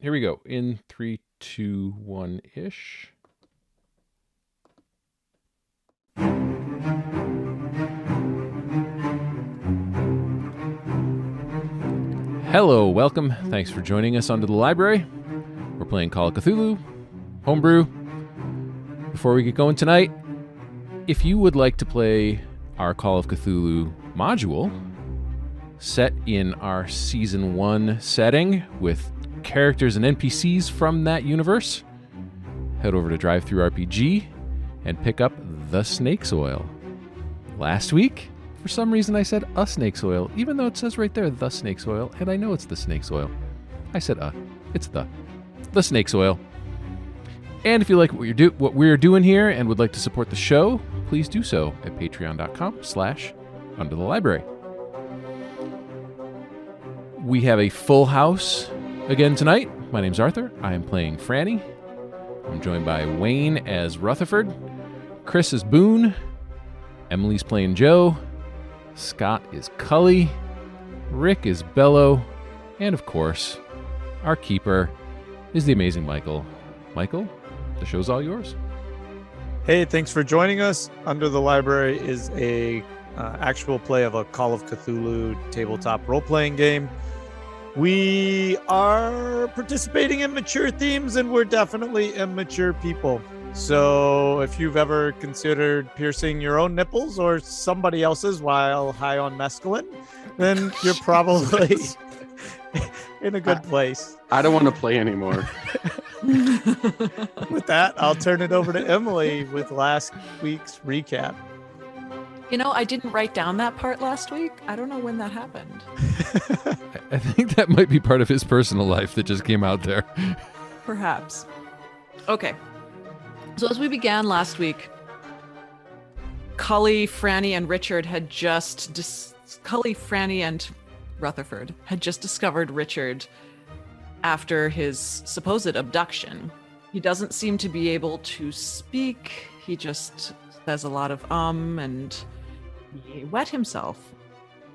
Here we go. In 3, 2, 1-ish. Hello, welcome. Thanks for joining us Under the Library. We're playing Call of Cthulhu, Homebrew. Before we get going tonight, if you would like to play our Call of Cthulhu module set in our Season 1 setting with characters and NPCs from that universe, head over to DriveThruRPG and pick up The Snake's Oil. Last week, for some reason I said a snake's oil, even though it says right there The Snake's Oil, and I know it's The Snake's Oil. I said it's the Snake's Oil. And if you like what we're doing here and would like to support the show, please do so at patreon.com/underthelibrary. We have a full house again tonight. My name's Arthur. I am playing Franny. I'm joined by Wayne as Rutherford, Chris is Boone, Emily's playing Joe, Scott is Cully, Rick is Bello, and of course, our keeper is the amazing Michael. Michael, the show's all yours. Hey, thanks for joining us. Under the Library is a actual play of a Call of Cthulhu tabletop role-playing game. We are participating in mature themes, and we're definitely immature people. So if you've ever considered piercing your own nipples or somebody else's while high on mescaline, then you're probably in a good place. I don't want to play anymore. With that, I'll turn it over to Emily with last week's recap. You know, I didn't write down that part last week. I don't know when that happened. I think that might be part of his personal life that just came out there. Perhaps. Okay. So as we began last week, Cully, Franny, and Richard had Cully, Franny, and Rutherford had just discovered Richard after his supposed abduction. He doesn't seem to be able to speak. He just says a lot of and he wet himself.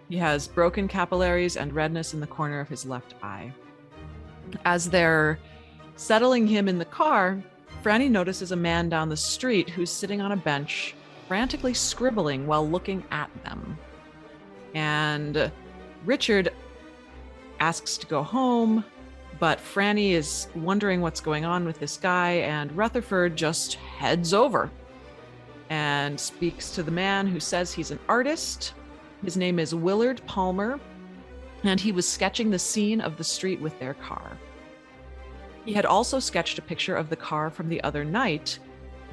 He has broken capillaries and redness in the corner of his left eye. As they're settling him in the car, Franny notices a man down the street who's sitting on a bench, frantically scribbling while looking at them. And Richard asks to go home, but Franny is wondering what's going on with this guy, and Rutherford just heads over and speaks to the man who says he's an artist. His name is Willard Palmer, and he was sketching the scene of the street with their car. He had also sketched a picture of the car from the other night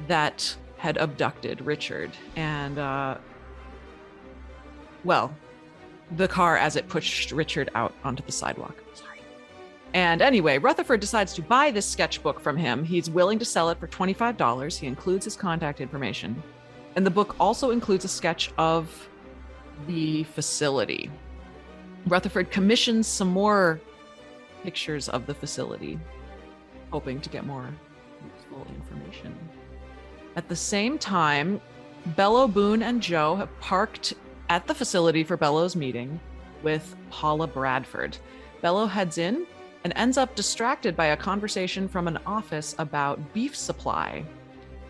that had abducted Richard. And, the car as it pushed Richard out onto the sidewalk. Sorry. And anyway, Rutherford decides to buy this sketchbook from him. He's willing to sell it for $25. He includes his contact information. And the book also includes a sketch of the facility. Rutherford commissions some more pictures of the facility, hoping to get more useful information. At the same time, Bello, Boone, and Joe have parked at the facility for Bello's meeting with Paula Bradford. Bello heads in and ends up distracted by a conversation from an office about beef supply.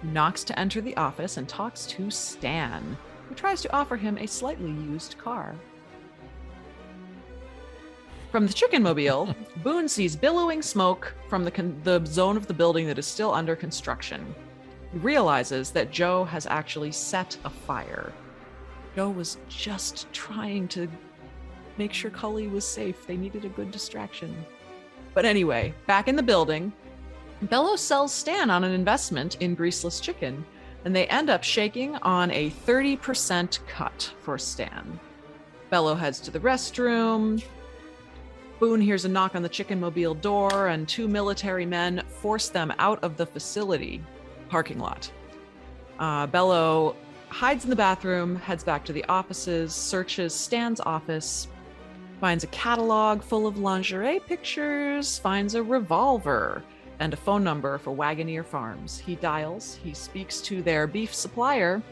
He knocks to enter the office and talks to Stan, who tries to offer him a slightly used car. From the chicken mobile, Boone sees billowing smoke from the zone of the building that is still under construction. He realizes that Joe has actually set a fire. Joe was just trying to make sure Cully was safe. They needed a good distraction. But anyway, back in the building, Bello sells Stan on an investment in greaseless chicken, and they end up shaking on a 30% cut for Stan. Bello heads to the restroom. Boone hears a knock on the chicken mobile door, and two military men force them out of the facility parking lot. Bello hides in the bathroom, heads back to the offices, searches Stan's office, finds a catalog full of lingerie pictures, finds a revolver and a phone number for Wagoneer Farms. He dials, he speaks to their beef supplier,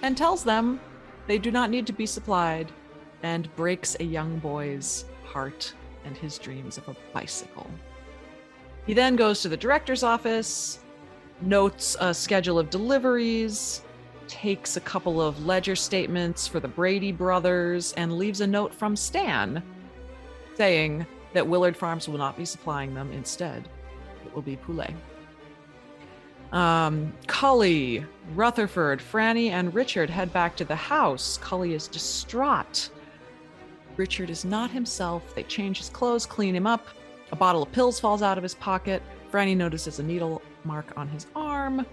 and tells them they do not need to be supplied, and breaks a young boy's heart and his dreams of a bicycle. He then goes to the director's office, notes a schedule of deliveries, takes a couple of ledger statements for the Brady brothers, and leaves a note from Stan saying that Willard Farms will not be supplying them. Instead, it will be Poulet. Cully, Rutherford, Franny, and Richard head back to the house. Cully is distraught. Richard is not himself. They change his clothes, clean him up. A bottle of pills falls out of his pocket. Franny notices a needle mark on his arm.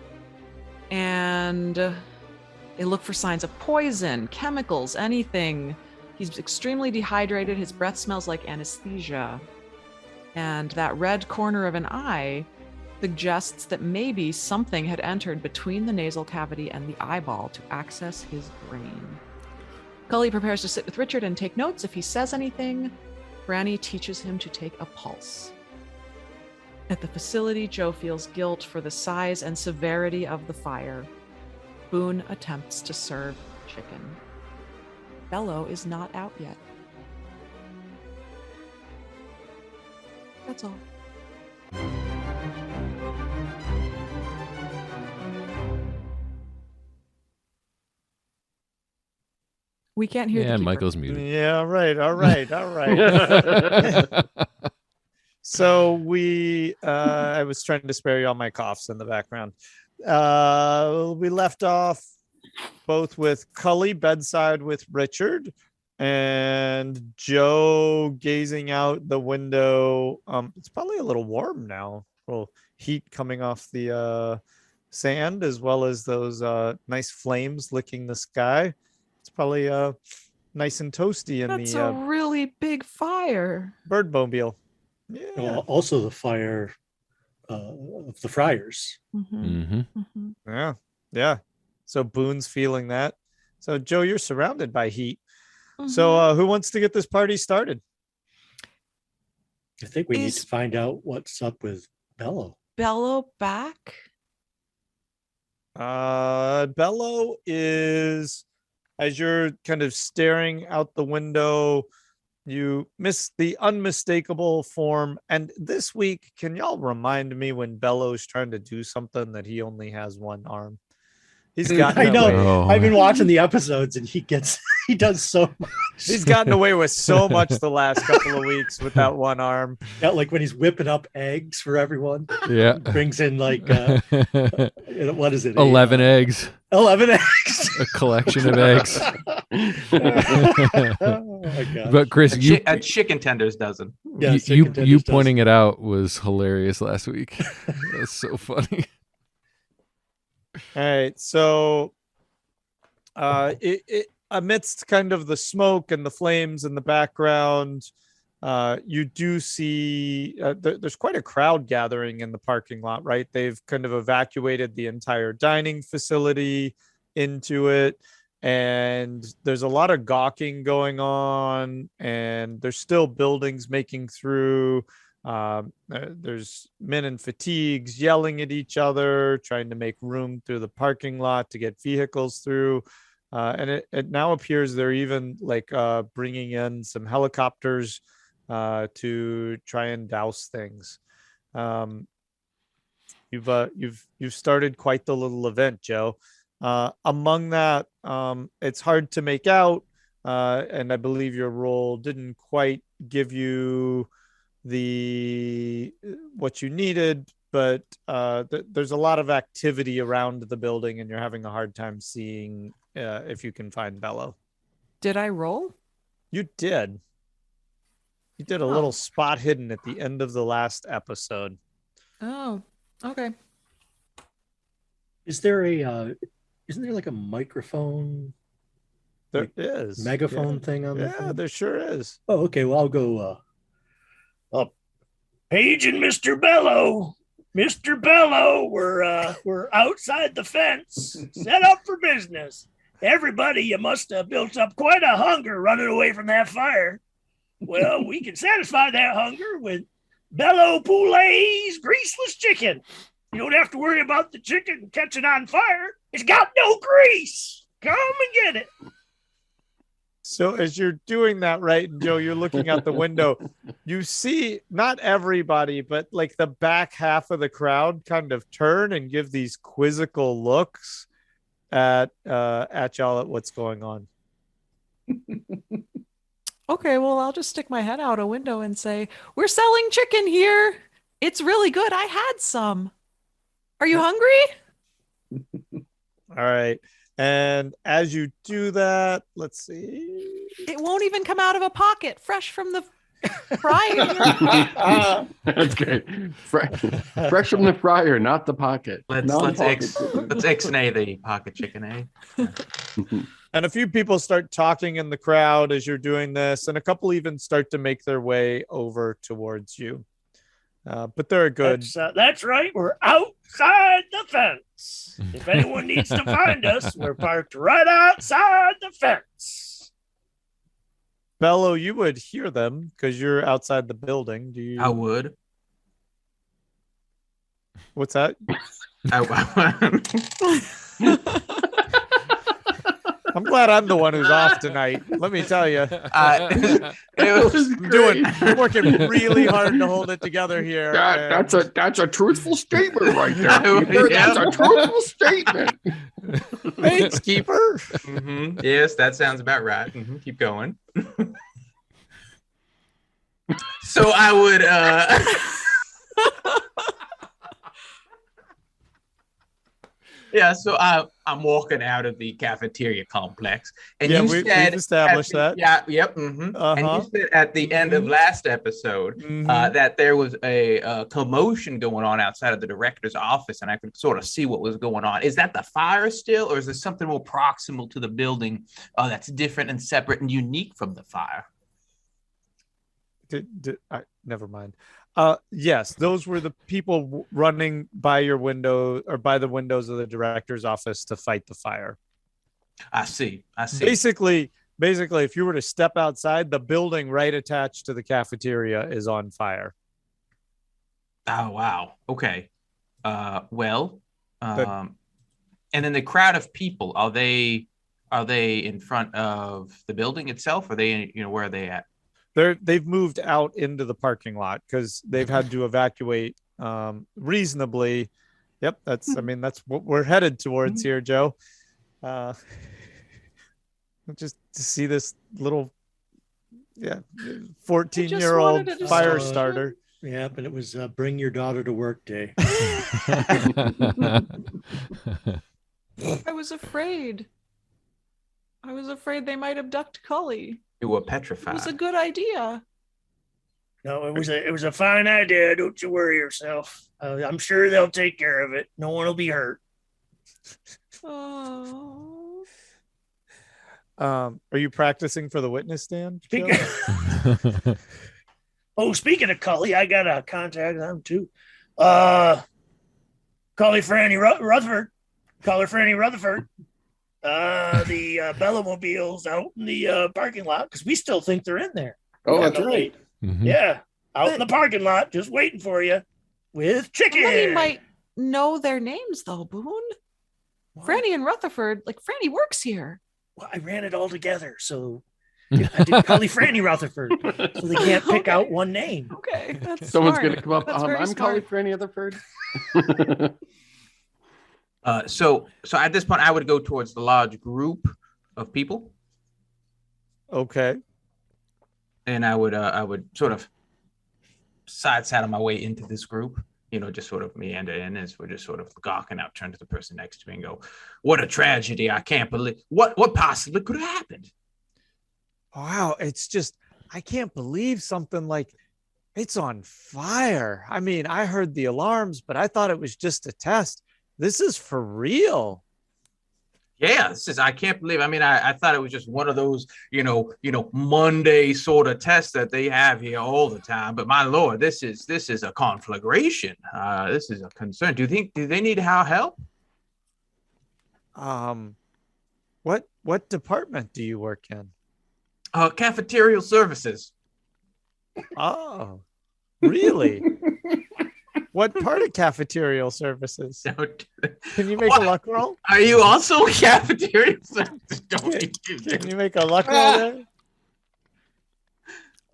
And they look for signs of poison, chemicals, anything. He's extremely dehydrated. His breath smells like anesthesia. And that red corner of an eye suggests that maybe something had entered between the nasal cavity and the eyeball to access his brain. Cully prepares to sit with Richard and take notes. If he says anything, Franny teaches him to take a pulse. At the facility, Joe feels guilt for the size and severity of the fire. Boone attempts to serve chicken. Bello is not out yet. That's all. We can't hear the And keeper. Michael's muted. Yeah, right. All right. So I was trying to spare you all my coughs in the background. We left off both with Cully bedside with Richard and Joe gazing out the window. It's probably a little warm now. A little heat coming off the sand, as well as those nice flames licking the sky. It's probably nice and toasty in That's the a really big fire. birdmobile. Yeah. Well, also the fire of the Friars. Yeah. So Boone's feeling that. So Joe, you're surrounded by heat. So who wants to get this party started? I think we need to find out what's up with Bello. Bello back? Bello is, as you're kind of staring out the window, you miss the unmistakable form. And this week, can y'all remind me when Bello's trying to do something that he only has one arm? He's gotten I know. away. Oh. I've been watching the episodes, and he does so much. He's gotten away with so much the last couple of weeks with that one arm. Yeah, like when he's whipping up eggs for everyone. Yeah. Brings in like what is it? 11 eggs. 11 eggs. A collection of eggs. Oh my God. But Chris, A chicken tender's dozen. Yeah, you pointing it out was hilarious last week. That's so funny. All right, so amidst kind of the smoke and the flames in the background, you do see there's quite a crowd gathering in the parking lot, right? They've kind of evacuated the entire dining facility into it, and there's a lot of gawking going on, and there's still buildings making through. There's men in fatigues yelling at each other, trying to make room through the parking lot to get vehicles through. And it now appears they're even like bringing in some helicopters to try and douse things. You've started quite the little event, Joe. Among that, it's hard to make out, and I believe your role didn't quite give you what you needed, but there's a lot of activity around the building, and you're having a hard time seeing if you can find Bello. Did I roll? You did. You did a little spot hidden at the end of the last episode. Oh, okay. Is there isn't there like a microphone? There is. Megaphone thing on the Yeah, there sure is. Oh, okay. Well, I'll go paging Mr. Bello. Mr. Bello, we're outside the fence, set up for business. Everybody, you must have built up quite a hunger running away from that fire. Well, we can satisfy that hunger with Bello Poulet's greaseless chicken. You don't have to worry about the chicken catching on fire. It's got no grease. Come and get it. So as you're doing that, right, and Joe, you're looking out the window, you see not everybody, but like the back half of the crowd kind of turn and give these quizzical looks at y'all at what's going on. Okay, well, I'll just stick my head out a window and say, "We're selling chicken here. It's really good. I had some. Are you hungry?" All right. And as you do that, let's see. It won't even come out of a pocket, fresh from the fryer. That's good. Fresh from the fryer, not the pocket. Let's ixnay the pocket chicken, eh? And a few people start talking in the crowd as you're doing this, and a couple even start to make their way over towards you. But they're good. That's right. We're outside the fence. If anyone needs to find us, we're parked right outside the fence. Bello, you would hear them because you're outside the building. Do you? I would. What's that? I'm glad I'm the one who's off tonight. Let me tell you. I'm working really hard to hold it together here. That's a truthful statement right there. That's a truthful statement. Thanks, Keeper. Mm-hmm. Yes, that sounds about right. Mm-hmm. Keep going. So I would yeah, so I'm walking out of the cafeteria complex, and you we've established that. Yeah, yep. Mm-hmm. And you said at the end of last episode that there was a commotion going on outside of the director's office, and I could sort of see what was going on. Is that the fire still, or is there something more proximal to the building that's different and separate and unique from the fire? Never mind. Yes, those were the people running by your window or by the windows of the director's office to fight the fire. I see. Basically, if you were to step outside, the building right attached to the cafeteria is on fire. Oh, wow. Okay. And then the crowd of people, are they in front of the building itself? Are they, where are they at? They've moved out into the parking lot because they've had to evacuate reasonably. Yep, that's what we're headed towards here, Joe. Just to see this little 14-year-old fire starter. Yeah, but it was bring your daughter to work day. I was afraid. They might abduct Cully. You were petrified. It was a good idea. No, it was a fine idea. Don't you worry yourself. I'm sure they'll take care of it. No one will be hurt. Oh. Are you practicing for the witness stand? Speaking of Cully, I got a contact on too. Cully Franny Rutherford. The Bello-mobile's out in the parking lot because we still think they're in there. Oh, that's right. Mm-hmm. Yeah, out in the parking lot, just waiting for you with chicken. Somebody might know their names though, Boone. What? Franny and Rutherford. Like Franny works here. Well, I ran it all together, so I did Cully Franny Rutherford, so they can't pick out one name. Okay, that's someone's smart. gonna come up. I'm Cully Franny Rutherford. So at this point, I would go towards the large group of people. Okay. And I would sort of side saddle my way into this group, just sort of meander in as we're just sort of gawking out, turn to the person next to me and go, "What a tragedy. I can't believe what possibly could have happened." Wow. It's just, I can't believe something like it's on fire. I mean, I heard the alarms, but I thought it was just a test. This is for real. Yeah, I can't believe. I mean, I thought it was just one of those, Monday sort of tests that they have here all the time. But my Lord, this is a conflagration. This is a concern. Do they need our help? What department do you work in? Cafeterial services. Oh, really? What part of cafeterial services? Don't. Can you make a luck roll? Are you also cafeteria services? Can you make a luck roll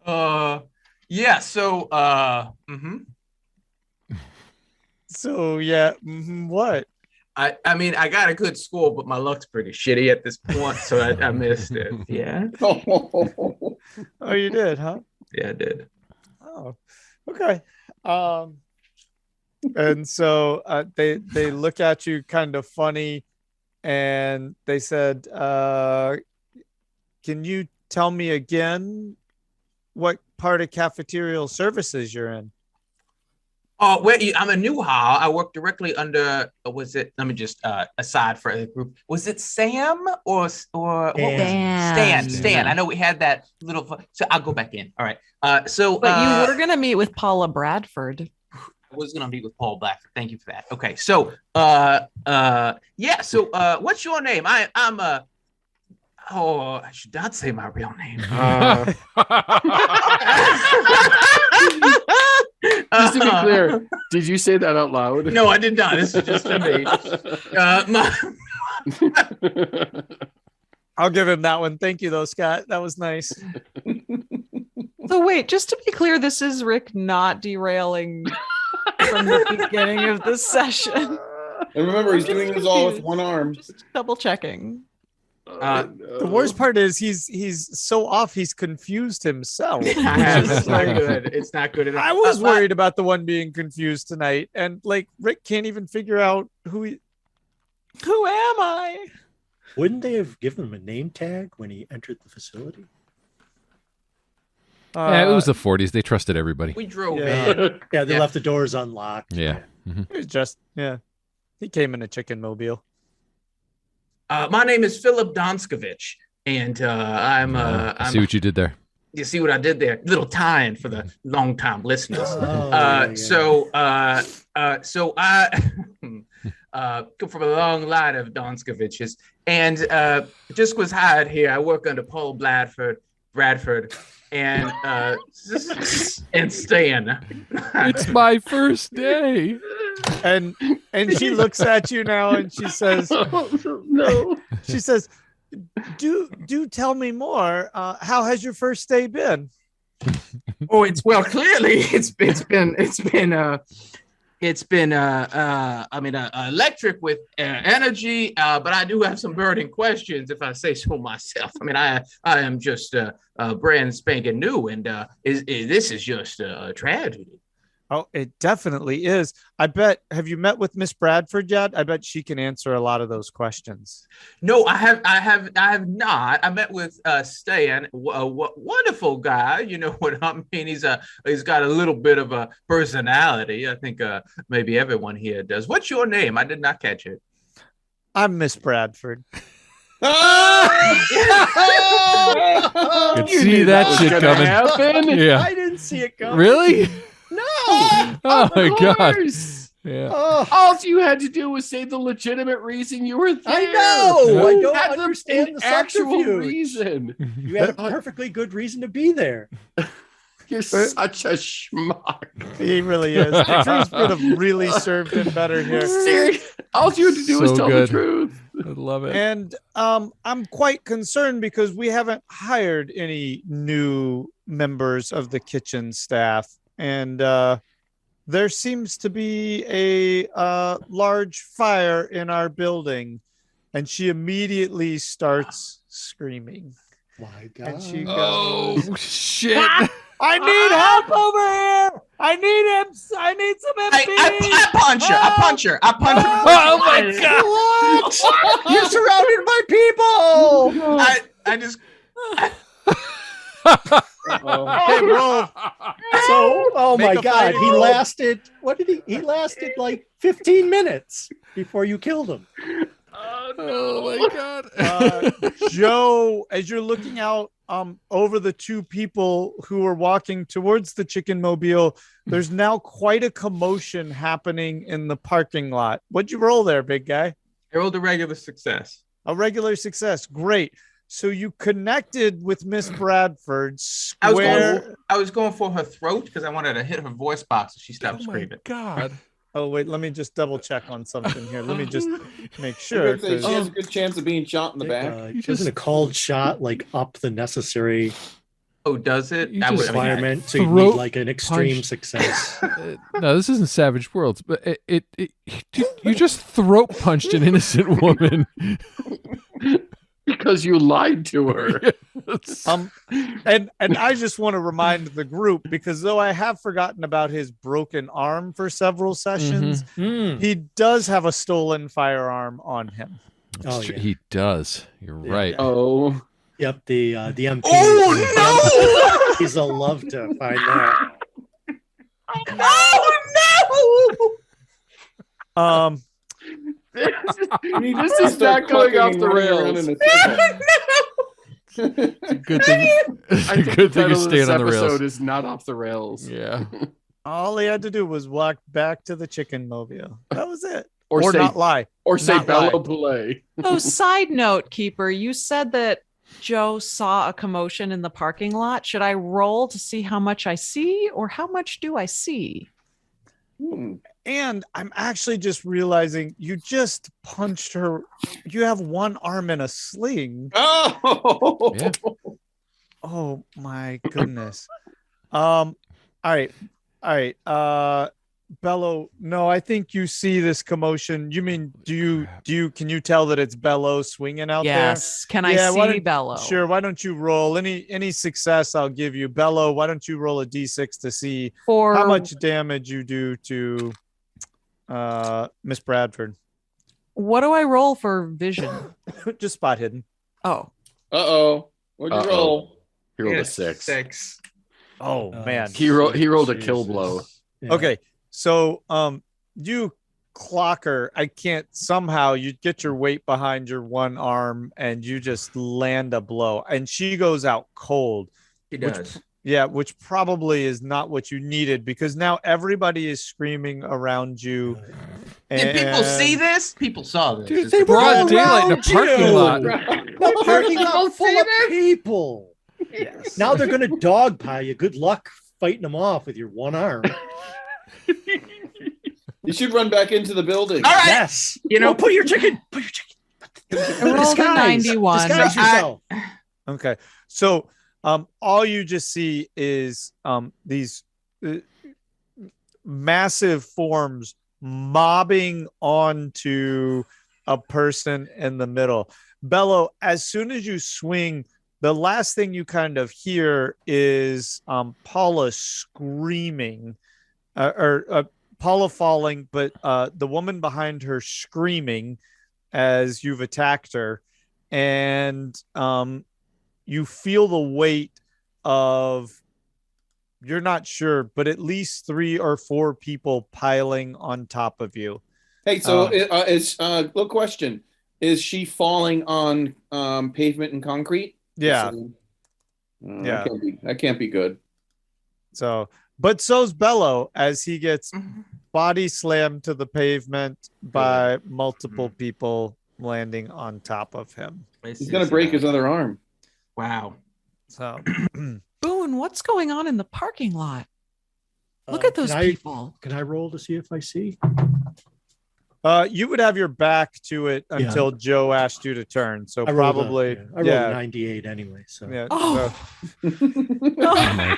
there? Yeah. So, So yeah, what? I mean, I got a good score, but my luck's pretty shitty at this point, so I missed it. Yeah. Oh, you did, huh? Yeah, I did. Oh, okay. And so they look at you kind of funny, and they said, "Can you tell me again what part of cafeterial services you're in?" Oh, wait, I'm a new hire. I work directly under, was it, let me just, aside for the group, was it Sam or what was it? Stan. I know we had that little, so I'll go back in. All right. But you were going to meet with Paula Bradford. I was going to meet with Paul Bradford. Thank you for that. Okay. So, yeah. So, what's your name? I'm I should not say my real name. Just to be clear, did you say that out loud? No, I did not. This is just to me. I'll give him that one. Thank you, though, Scott. That was nice. So wait, just to be clear, this is Rick not derailing from the beginning of the session. And remember, he's doing this all with one arm. Just double checking. The worst part is he's so off, he's confused himself. It's not good. It's not good at all. I was worried about the one being confused tonight, and like Rick can't even figure out who am I? Wouldn't they have given him a name tag when he entered the facility? Yeah, it was the 40s. They trusted everybody. We drove in. Yeah, they left the doors unlocked. Yeah. It was just he came in a chicken mobile. My name is Philip Donskovich, and I see what you did there. You see what I did there? Little tie-in for the long-time listeners. So I come from a long line of Donskoviches, and just was hired here. I work under Paul Bradford, and Stan. It's my first day. And she looks at you now and she says, No. She says, do tell me more. How has your first day been? Oh, clearly it's been electric with energy, but I do have some burning questions if I say so myself. I mean, I am just brand spanking new, and this is just a tragedy. Oh, it definitely is. I bet. Have you met with Miss Bradford yet? I bet she can answer a lot of those questions. No, I have not. I met with Stan, a wonderful guy. You know what I mean? He's got a little bit of a personality. I think maybe everyone here does. What's your name? I did not catch it. I'm Miss Bradford. Could see that shit coming. Happen? Yeah. I didn't see it coming. Really? No. Oh my god. Yeah. All you had to do was say the legitimate reason you were there. I know. I don't Had understand the actual subterfuge. reason. You had a perfectly good reason to be there. You're such a schmuck. He really is. The truth would have really served him better here. Seriously, all you had to do was tell the truth. I love it. And I'm quite concerned because we haven't hired any new members of the kitchen staff. And there seems to be a large fire in our building. And she immediately starts screaming. My God. And she goes, oh, shit. I need help over here. I need him. I need some MP. I punch her. I punch her. Oh my god. You're surrounded by people. I just. Okay, roll. So, oh my God, he lasted. What did he? He lasted like 15 minutes before you killed him. Oh my god. Joe, as you're looking out over the two people who are walking towards the chicken mobile, there's now quite a commotion happening in the parking lot. What'd you roll there, big guy? I rolled a regular success. A regular success. Great. So you connected with Miss Bradford I square. was going for her throat because I wanted to hit her voice box so she stopped screaming. God. Oh, wait, let me just double check on something here. Let me just make sure. She has a good chance of being shot in the back. Isn't a called shot like up the necessary Oh, does it? requirement? So you need like an extreme success. No, this isn't Savage Worlds, but you just throat punched an innocent woman. Because you lied to her. And I just want to remind the group, because though I have forgotten about his broken arm for several sessions, he does have a stolen firearm on him. Oh, yeah. He does. You're right. Oh. Yep, the MP. Oh no! He's a love to find that. Oh This is not going off the rails. Good thing. I think Good the thing you're title of staying this on the rails. episode is not off the rails. Yeah. All he had to do was walk back to the chicken mobile. That was it. Or say, not lie. Or say Not Bello lie. Poulet. Oh, side note, Keeper, you said that Joe saw a commotion in the parking lot. Should I roll to see how much I see, or how much do I see? And I'm actually just realizing you just punched her. You have one arm in a sling. Oh, Yeah. Oh my goodness. All right. Bello, no, I think you see this commotion. You mean, can you tell that it's Bello swinging out there? Yes. Can I see Bello? Sure. Why don't you roll any success? I'll give you. Bello, why don't you roll a D6 to see how much damage you do to Miss Bradford? What do I roll for vision? Just spot hidden. Oh. Uh-oh. What'd you roll? He rolled a 6. Oh man. He rolled a kill blow. Yeah. Okay. So you clock her. I can't somehow you get your weight behind your one arm and you just land a blow. And she goes out cold. He does. Which probably is not what you needed, because now everybody is screaming around you. Did people see this? People saw this. Dude, It's they a- were Broad daylight in a parking lot. The parking lot full of people. Yes. Now they're going to dogpile you. Good luck fighting them off with your one arm. You should run back into the building. All right. Yes. You know, put your chicken. I rolled a 91. Disguise yourself. Okay. So all you just see is these massive forms mobbing onto a person in the middle. Bello, as soon as you swing, the last thing you kind of hear is Paula screaming, or Paula falling, but the woman behind her screaming as you've attacked her. And you feel the weight of, you're not sure, but at least 3 or 4 people piling on top of you. Hey, so it's little question. Is she falling on pavement and concrete? Yeah. Yeah. That can't be good. So, but so's Bello as he gets body slammed to the pavement by multiple people landing on top of him. He's going to break his other arm. Wow. So, Boone, what's going on in the parking lot? Look at those people. Can I roll to see if I see? you would have your back to it until Joe asked you to turn. So I probably, rolled a 98 anyway. So yeah. Oh. Oh my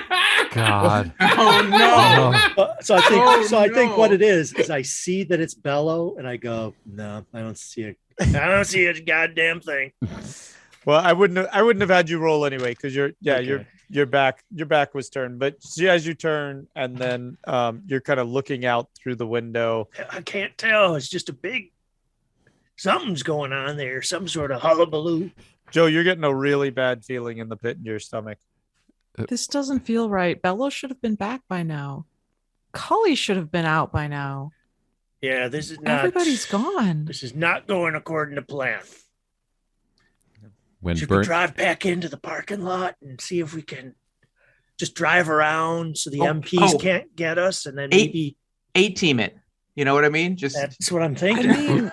God. Oh no. So I think I think no. what it is I see that it's Bello and I go, no, I don't see it. I don't see a goddamn thing. Well, I wouldn't have had you roll anyway because your back was turned. But see, as you turn and then you're kind of looking out through the window. I can't tell. It's just a big something's going on there. Some sort of hullabaloo. Joe, you're getting a really bad feeling in the pit in your stomach. This doesn't feel right. Bello should have been back by now. Cully should have been out by now. Yeah, this is not. Everybody's gone. This is not going according to plan. When Should we Burnt, drive back into the parking lot and see if we can just drive around so the MPs can't get us, and then maybe A-team it. You know what I mean? Just that's what I'm I thinking. mean,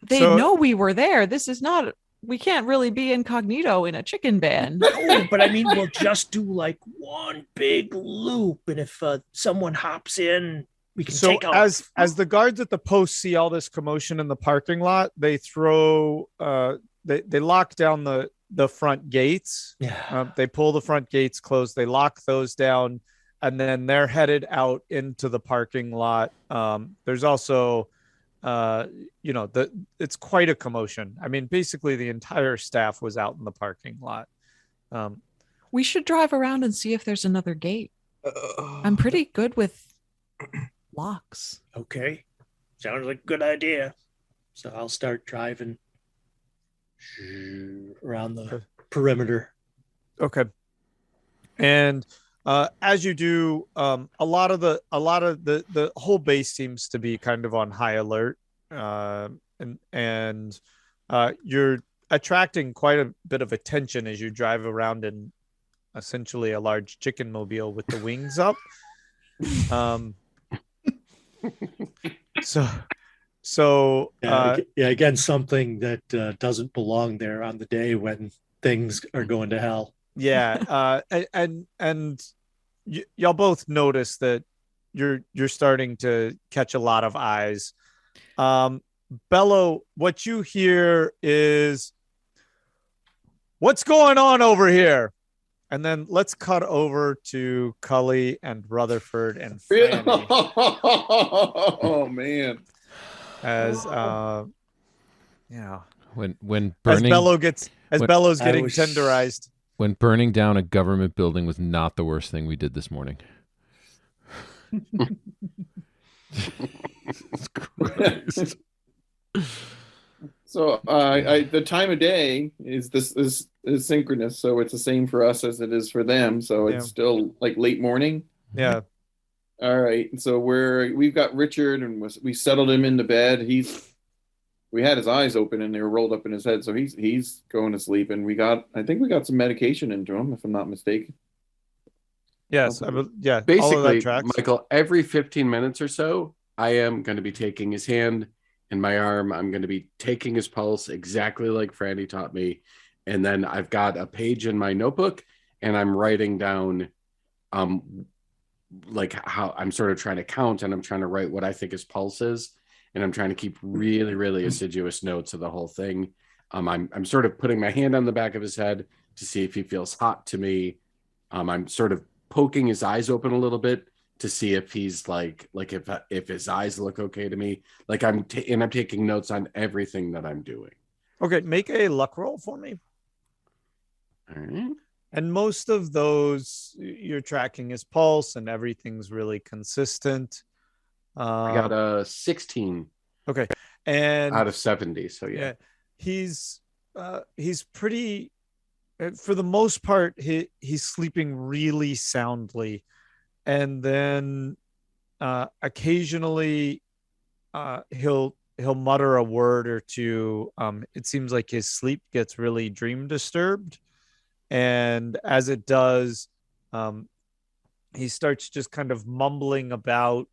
they know we were there. This is not we can't really be incognito in a chicken band. No, but I mean, we'll just do like one big loop, and if someone hops in, we can take off. As the guards at the post see all this commotion in the parking lot, they throw they lock down the front gates. Yeah. They pull the front gates closed. They lock those down, and then they're headed out into the parking lot. There's also it's quite a commotion. I mean, basically the entire staff was out in the parking lot. We should drive around and see if there's another gate. I'm pretty good with locks. Okay. Sounds like a good idea. So I'll start driving around the perimeter. Okay. And as you do, a lot of the whole base seems to be kind of on high alert, and you're attracting quite a bit of attention as you drive around in essentially a large chicken mobile with the wings up. Again, something that doesn't belong there on the day when things are going to hell. Yeah, and y'all both notice that you're starting to catch a lot of eyes. Bello, what you hear is, "What's going on over here?" And then let's cut over to Cully and Rutherford and Franny. Oh man! As when burning, Bello's getting tenderized. When burning down a government building was not the worst thing we did this morning. Jesus Christ. So the time of day is synchronous, so it's the same for us as it is for them. So it's still like late morning. Yeah. All right. So we've got Richard, and we settled him into bed. We had his eyes open and they were rolled up in his head, so he's going to sleep. And I think we got some medication into him, if I'm not mistaken. Yes, Basically, all of that tracks. Michael, every 15 minutes or so, I am going to be taking his hand and my arm. I'm going to be taking his pulse exactly like Franny taught me. And then I've got a page in my notebook and I'm writing down like how I'm sort of trying to count, and I'm trying to write what I think his pulse is. And I'm trying to keep really, really assiduous notes of the whole thing. I'm sort of putting my hand on the back of his head to see if he feels hot to me. I'm sort of poking his eyes open a little bit to see if he's like if his eyes look okay to me. Like I'm taking notes on everything that I'm doing. Okay, make a luck roll for me. All right. And most of those, you're tracking his pulse and everything's really consistent. I got a 16. Okay. And out of 70. So yeah. He's pretty, for the most part, he's sleeping really soundly. And then occasionally he'll mutter a word or two. It seems like his sleep gets really dream disturbed. And as it does, he starts just kind of mumbling about.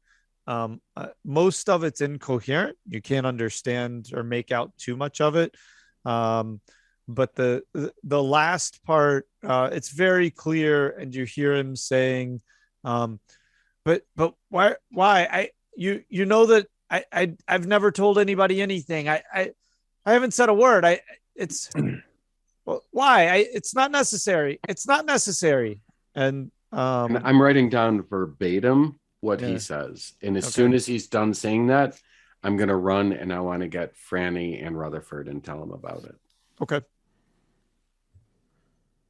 Most of it's incoherent. You can't understand or make out too much of it. But the last part, it's very clear, and you hear him saying, but why you know that I've never told anybody anything. I haven't said a word. It's why it's not necessary. It's not necessary. And I'm writing down verbatim what he says. And as soon as he's done saying that, I'm going to run and I want to get Franny and Rutherford and tell them about it. Okay.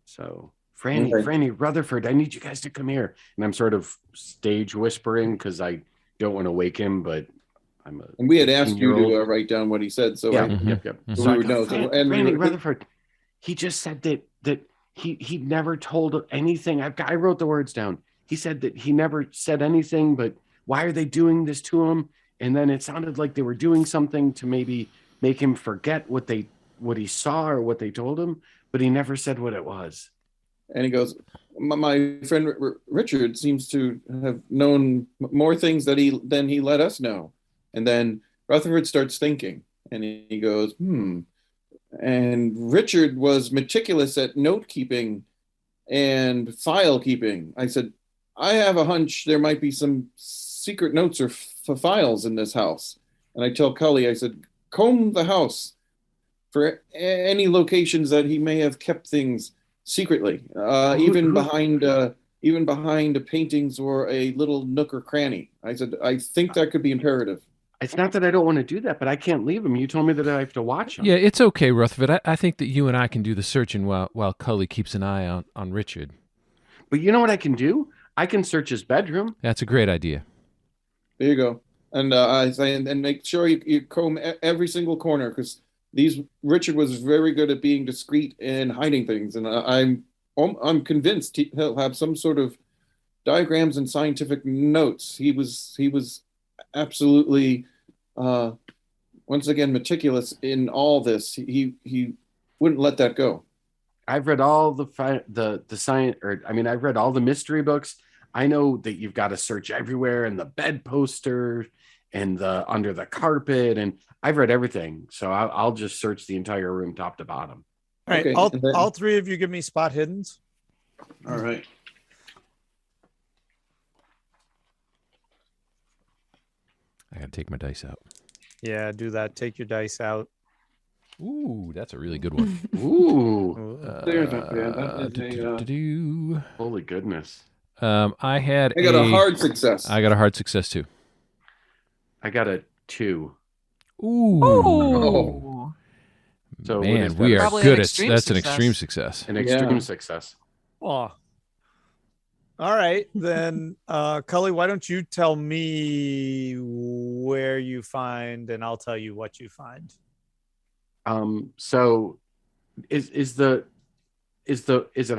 So Franny, Rutherford, I need you guys to come here. And I'm sort of stage whispering because I don't want to wake him, but and we had asked you to write down what he said. So yep. So we would know. Franny, Rutherford, he just said that he never told anything. I wrote the words down. He said that he never said anything, but why are they doing this to him? And then it sounded like they were doing something to maybe make him forget what he saw or what they told him, but he never said what it was. And he goes, my friend Richard seems to have known more things than he let us know. And then Rutherford starts thinking, and he goes, and Richard was meticulous at note keeping and file keeping. I said, I have a hunch there might be some secret notes or files in this house. And I tell Cully, I said, comb the house for any locations that he may have kept things secretly, even behind paintings or a little nook or cranny. I said, I think that could be imperative. It's not that I don't want to do that, but I can't leave him. You told me that I have to watch him. Yeah, it's okay, Rutherford. I think that you and I can do the searching while Cully keeps an eye on Richard. But you know what I can do? I can search his bedroom. That's a great idea. There you go. And I say, and make sure you comb every single corner, because Richard was very good at being discreet and hiding things, and I'm convinced he'll have some sort of diagrams and scientific notes. He was absolutely once again meticulous in all this. He wouldn't let that go. I've read all the science, I've read all the mystery books. I know that you've got to search everywhere, in the bed poster and the under the carpet, and I've read everything. So I'll just search the entire room top to bottom. All right, okay. All three of you give me spot hiddens. All right. I gotta take my dice out. Yeah, do that. Take your dice out. Ooh, that's a really good one. Ooh. Holy goodness. I got a hard success. I got a hard success too. I got a 2. Ooh. Oh. So man, we are good at that's an extreme success. An extreme success. Oh. All right, then, Cully, why don't you tell me where you find, and I'll tell you what you find. So is it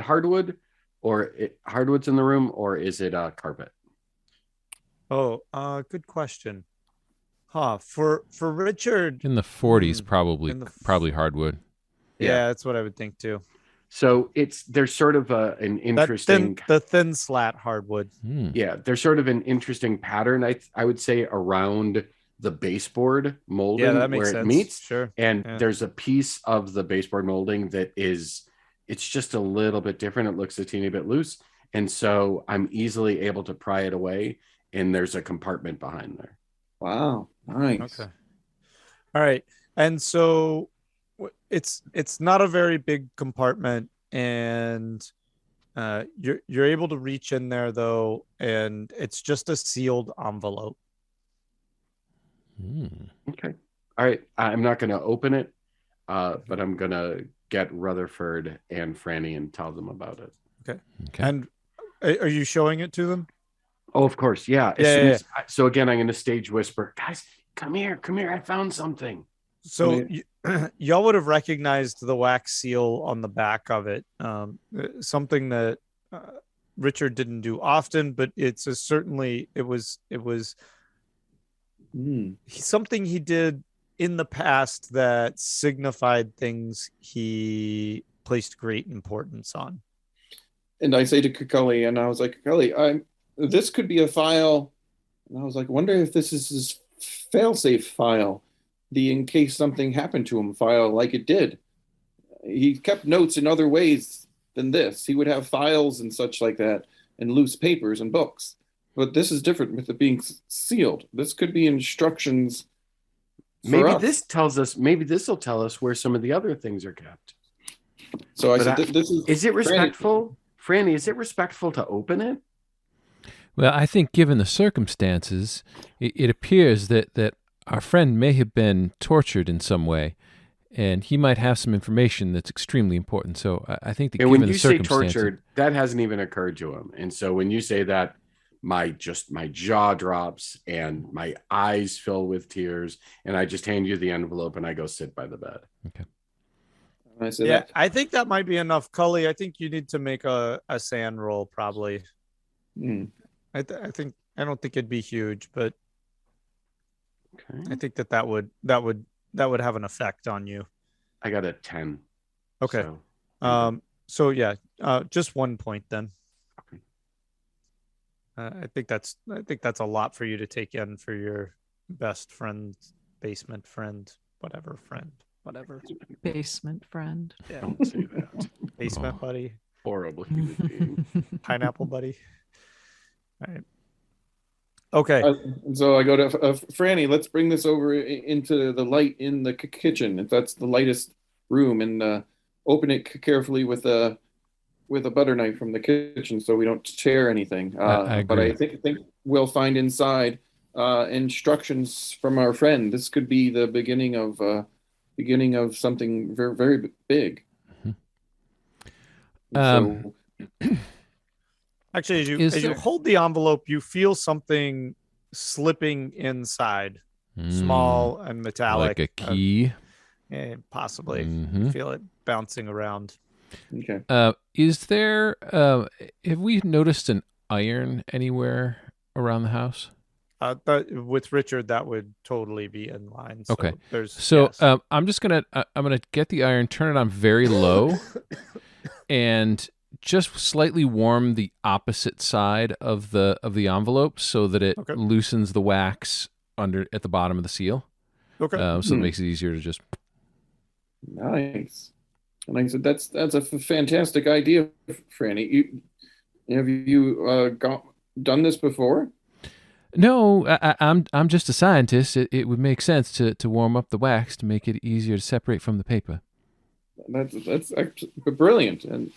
hardwood, or hardwood's in the room, or is it carpet? Oh, good question. For Richard, in the 40s, probably hardwood. Yeah, that's what I would think too. So there's sort of an interesting the thin slat hardwood. Yeah, there's sort of an interesting pattern, I would say, around the baseboard molding where it meets. Sure. And there's a piece of the baseboard molding that it's just a little bit different. It looks a teeny bit loose. And so I'm easily able to pry it away, and there's a compartment behind there. Wow. Nice. Okay. All right. And so it's not a very big compartment, and you're able to reach in there though, and it's just a sealed envelope. Okay. All right. I'm not going to open it, but I'm going to get Rutherford and Franny and tell them about it. Okay. And are you showing it to them? Oh, of course. Yeah. So again, I'm going to stage whisper, guys, come here. I found something. So y'all would have recognized the wax seal on the back of it. Something that Richard didn't do often, but it was something he did in the past that signified things he placed great importance on. And I say to Cully, and I was like, Cully, this could be a file. And I was like, wonder if this is his fail-safe file, the in case something happened to him file, like it did. He kept notes in other ways than this. He would have files and such like that, and loose papers and books. But this is different with it being sealed. This could be instructions. Maybe this will tell us where some of the other things are kept. So I said, this is it respectful? Franny, is it respectful to open it? Well, I think given the circumstances, it appears that our friend may have been tortured in some way, and he might have some information that's extremely important. So I think that given the circumstances, when you say tortured, that hasn't even occurred to him. And so when you say that, my jaw drops and my eyes fill with tears, and I just hand you the envelope and I go sit by the bed. Okay. I think that might be enough. Cully, I think you need to make a sand roll probably. I don't think it'd be huge, but okay. I think that would have an effect on you. I got a 10. Okay. So just 1 point then. Okay. I think that's a lot for you to take in for your best friend, basement friend, whatever friend. whatever. Basement friend. Yeah. Don't say that. Basement buddy, Horrible human being. pineapple buddy. All right. Okay. So I go to Franny. Let's bring this over into the light in the kitchen. If that's the lightest room, and open it carefully with a butter knife from the kitchen, so we don't tear anything. I agree. But I think we'll find inside instructions from our friend. This could be the beginning of something very, very big. Mm-hmm. Actually, as you hold the envelope, you feel something slipping inside, small and metallic, like a key, and possibly Mm-hmm. feel it bouncing around. Okay. Is there? Have we noticed an iron anywhere around the house? But with Richard, that would totally be in line. So Okay. Yes. I'm just gonna get the iron, turn it on very low, and just slightly warm the opposite side of the envelope so that it loosens the wax under at the bottom of the seal. Okay. So it makes it easier to just. Nice. And like I said, that's a fantastic idea, Franny. Have you done this before? No, I'm just a scientist. It would make sense to warm up the wax to make it easier to separate from the paper. That's actually brilliant. And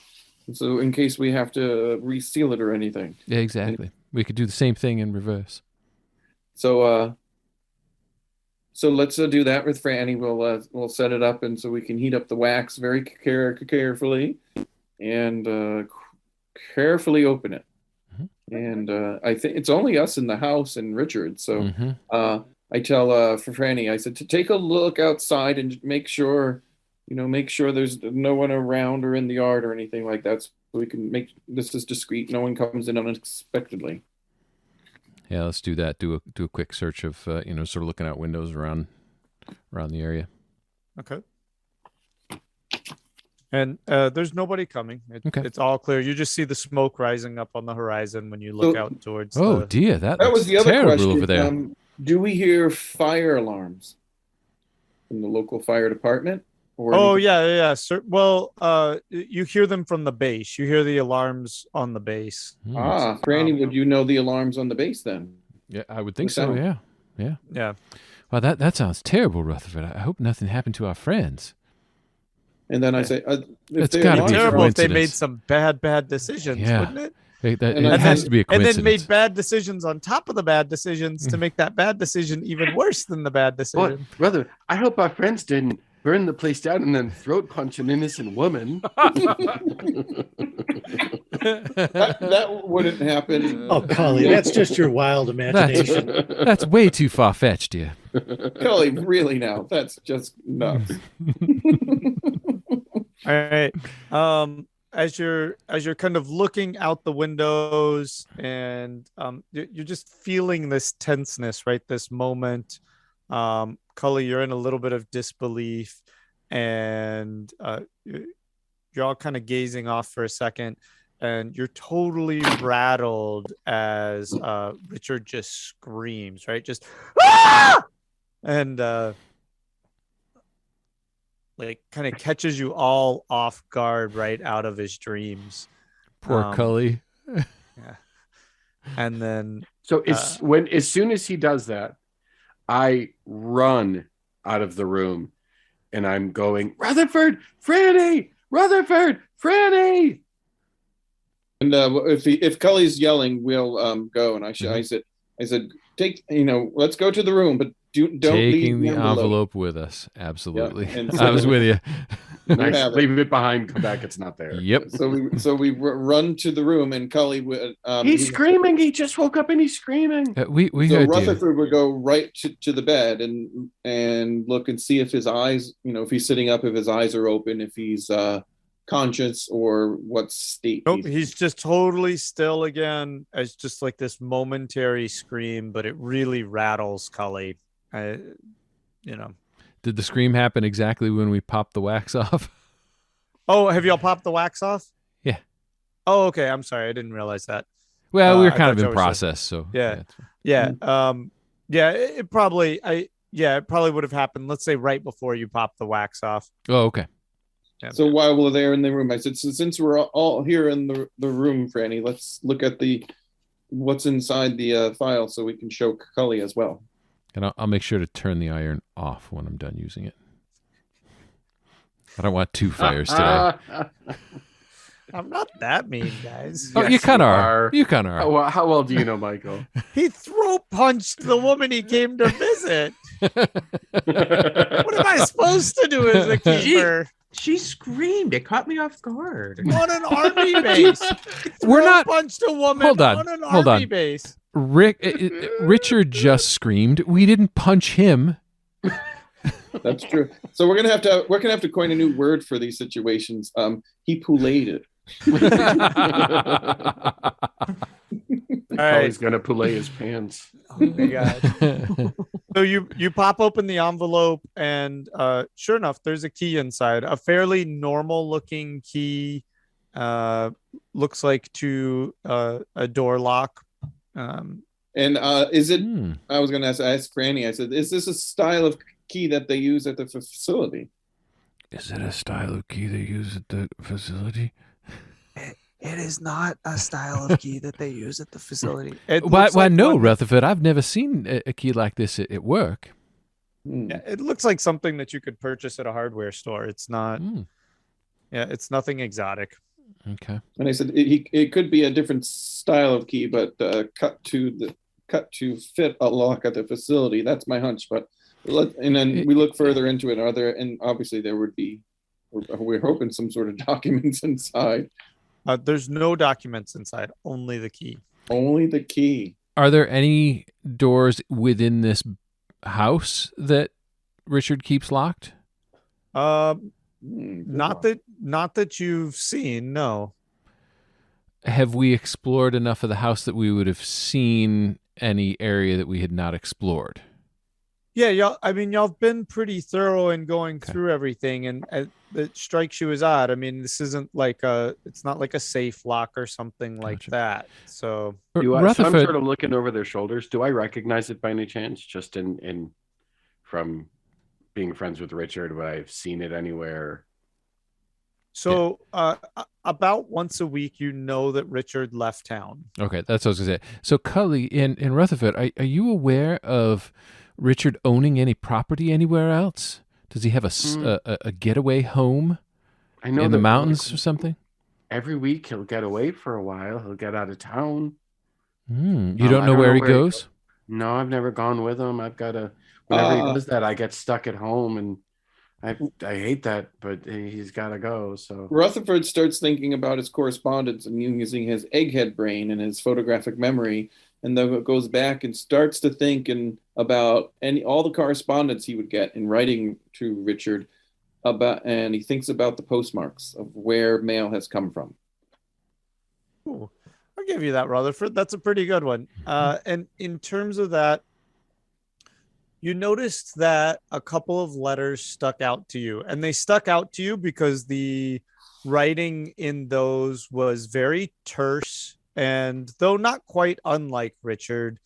so in case we have to reseal it or anything. Yeah, exactly. We could do the same thing in reverse. So let's do that with Franny. We'll set it up, and so we can heat up the wax very carefully, and carefully open it. Mm-hmm. And I think it's only us in the house and Richard. So Mm-hmm. I tell for Franny, I said to take a look outside and make sure there's no one around or in the yard or anything like that, so we can make this as discreet. No one comes in unexpectedly. Yeah, let's do that. Do a quick search of sort of looking out windows around the area. Okay. And there's nobody coming. It's all clear. You just see the smoke rising up on the horizon when you look out towards. Oh dear, that was the other terrible question over there. Do we hear fire alarms from the local fire department? Yeah. Well, you hear them from the base. You hear the alarms on the base. Franny, would you know the alarms on the base then? Yeah, I would think so. Yeah. Yeah. Well, that sounds terrible, Rutherford. I hope nothing happened to our friends. And then I say, it's got to be terrible if they made some bad decisions, wouldn't it? It has to be a coincidence. And then made bad decisions on top of the bad decisions to make that bad decision even worse than the bad decision. Brother, I hope our friends didn't burn the place down and then throat punch an innocent woman. that wouldn't happen. Oh, Cully, that's just your wild imagination. That's way too far-fetched, dear. Cully, really now? That's just nuts. All right. As you're kind of looking out the windows, and you're just feeling this tenseness, right? This moment. Cully, you're in a little bit of disbelief, and you're all kind of gazing off for a second, and you're totally rattled as Richard just screams, right? Just ah! And like kind of catches you all off guard right out of his dreams. Poor Cully. Yeah. And then so as soon as he does that, I run out of the room and I'm going, Rutherford, Franny, Rutherford, Franny. And if Cully's yelling, we'll go. And I said, take, let's go to the room, but don't taking leave the envelope with us. Absolutely. Yeah. I was with you. Nice. Leave it behind. Come back. It's not there. Yep. So we run to the room, and Cully he's screaming. He just woke up and he's screaming. We so heard Rutherford you. would go right to the bed and look and see if his eyes, if he's sitting up, if his eyes are open, if he's conscious or what state. Nope, he's just totally still again. It's just like this momentary scream, but it really rattles Cully. Did the scream happen exactly when we popped the wax off? Oh, have y'all popped the wax off? Yeah. Oh, okay. I'm sorry. I didn't realize that. Well, we were kind of in process, so yeah. It probably Yeah, it probably would have happened, let's say, right before you pop the wax off. Oh, okay. Yeah. So while we're there in the room, I said, so since we're all here in the room, Franny, let's look at what's inside the file so we can show Cully as well. And I'll make sure to turn the iron off when I'm done using it. I don't want 2 fires today. I'm not that mean, guys. Oh, Yes, you kind of you are. are. You kind of are. Well, how well do you know Michael? He throat punched the woman he came to visit. What am I supposed to do as a keeper? She screamed. It caught me off guard. On an army base. We're not- punched a woman Hold on, on an hold army on. base. Richard just screamed. We didn't punch him. That's true. So we're gonna have to coin a new word for these situations. He poulated. All right. He's gonna poulet his pants. Oh my god. So you pop open the envelope and sure enough, there's a key inside. A fairly normal looking key. Looks like to a door lock. And is it? Hmm. I was gonna ask Franny. I said, is this a style of key that they use at the facility? Is it a style of key they use at the facility? It is not a style of key that they use at the facility. Why no, Rutherford? I've never seen a key like this at work. Yeah, it looks like something that you could purchase at a hardware store. It's not. Yeah, it's nothing exotic. Okay. And I said it could be a different style of key, but cut to fit a lock at the facility. That's my hunch. But and then we look further into it. And obviously there would be. We're hoping some sort of documents inside. There's no documents inside. Only the key. Only the key. Are there any doors within this house that Richard keeps locked? Not that you've seen. No. Have we explored enough of the house that we would have seen any area that we had not explored? Yeah, y'all. I mean, y'all have been pretty thorough in going through everything, and it strikes you as odd. I mean, this isn't like it's not like a safe lock or something like that. So, So I'm sort of looking over their shoulders. Do I recognize it by any chance? Just in from being friends with Richard, would I have seen it anywhere? So, about once a week, you know that Richard left town. Okay, that's what I was going to say. So, Cully, in Rutherford, are you aware of Richard owning any property anywhere else? Does he have a getaway home I know in the that mountains or something? Every week he'll get away for a while. He'll get out of town. You don't know where he goes? No, I've never gone with him. I've got to. Whenever he does that, I get stuck at home, and I hate that. But he's got to go. So Rutherford starts thinking about his correspondence and using his egghead brain and his photographic memory, and then goes back and starts to think about all the correspondence he would get in writing to Richard and he thinks about the postmarks of where mail has come from. Ooh, I'll give you that, Rutherford. That's a pretty good one. And in terms of that, you noticed that a couple of letters stuck out to you, and they stuck out to you because the writing in those was very terse, and though not quite unlike Richard,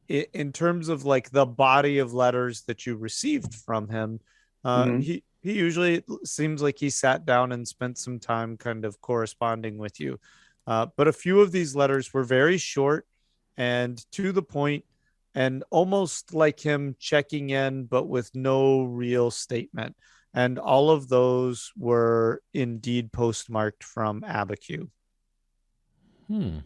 in terms of like the body of letters that you received from him, he usually seems like he sat down and spent some time kind of corresponding with you. But a few of these letters were very short and to the point, and almost like him checking in, but with no real statement. And all of those were indeed postmarked from Abiquiu. Well,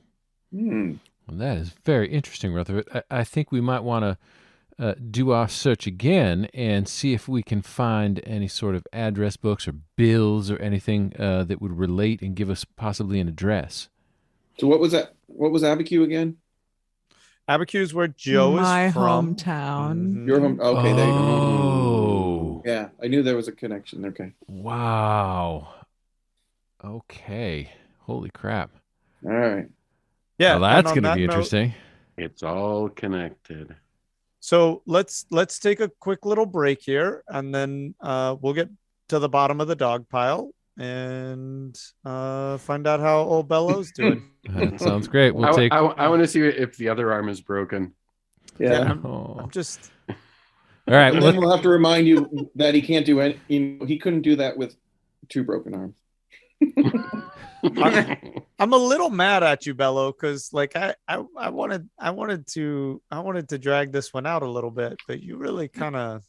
that is very interesting, Rutherford. I think we might want to do our search again and see if we can find any sort of address books or bills or anything that would relate and give us possibly an address. So what was that? What was Abiquiu again? Abiquiu is where Joe is from. Hometown. Your home. Okay, there you go. Oh. Yeah, I knew there was a connection. Okay. Wow. Okay. Holy crap. All right. Yeah, well, that's and going on to be that note, interesting. it's all connected. So let's take a quick little break here, and then we'll get to the bottom of the dog pile and find out how old Bello's doing. That sounds great. We'll take. I want to see if the other arm is broken. Yeah. I'm I'm just. All right. And then we'll have to remind you that he can't do any. He couldn't do that with 2 broken arms. I'm a little mad at you, Bello, because like I wanted to drag this one out a little bit, but you really kind of.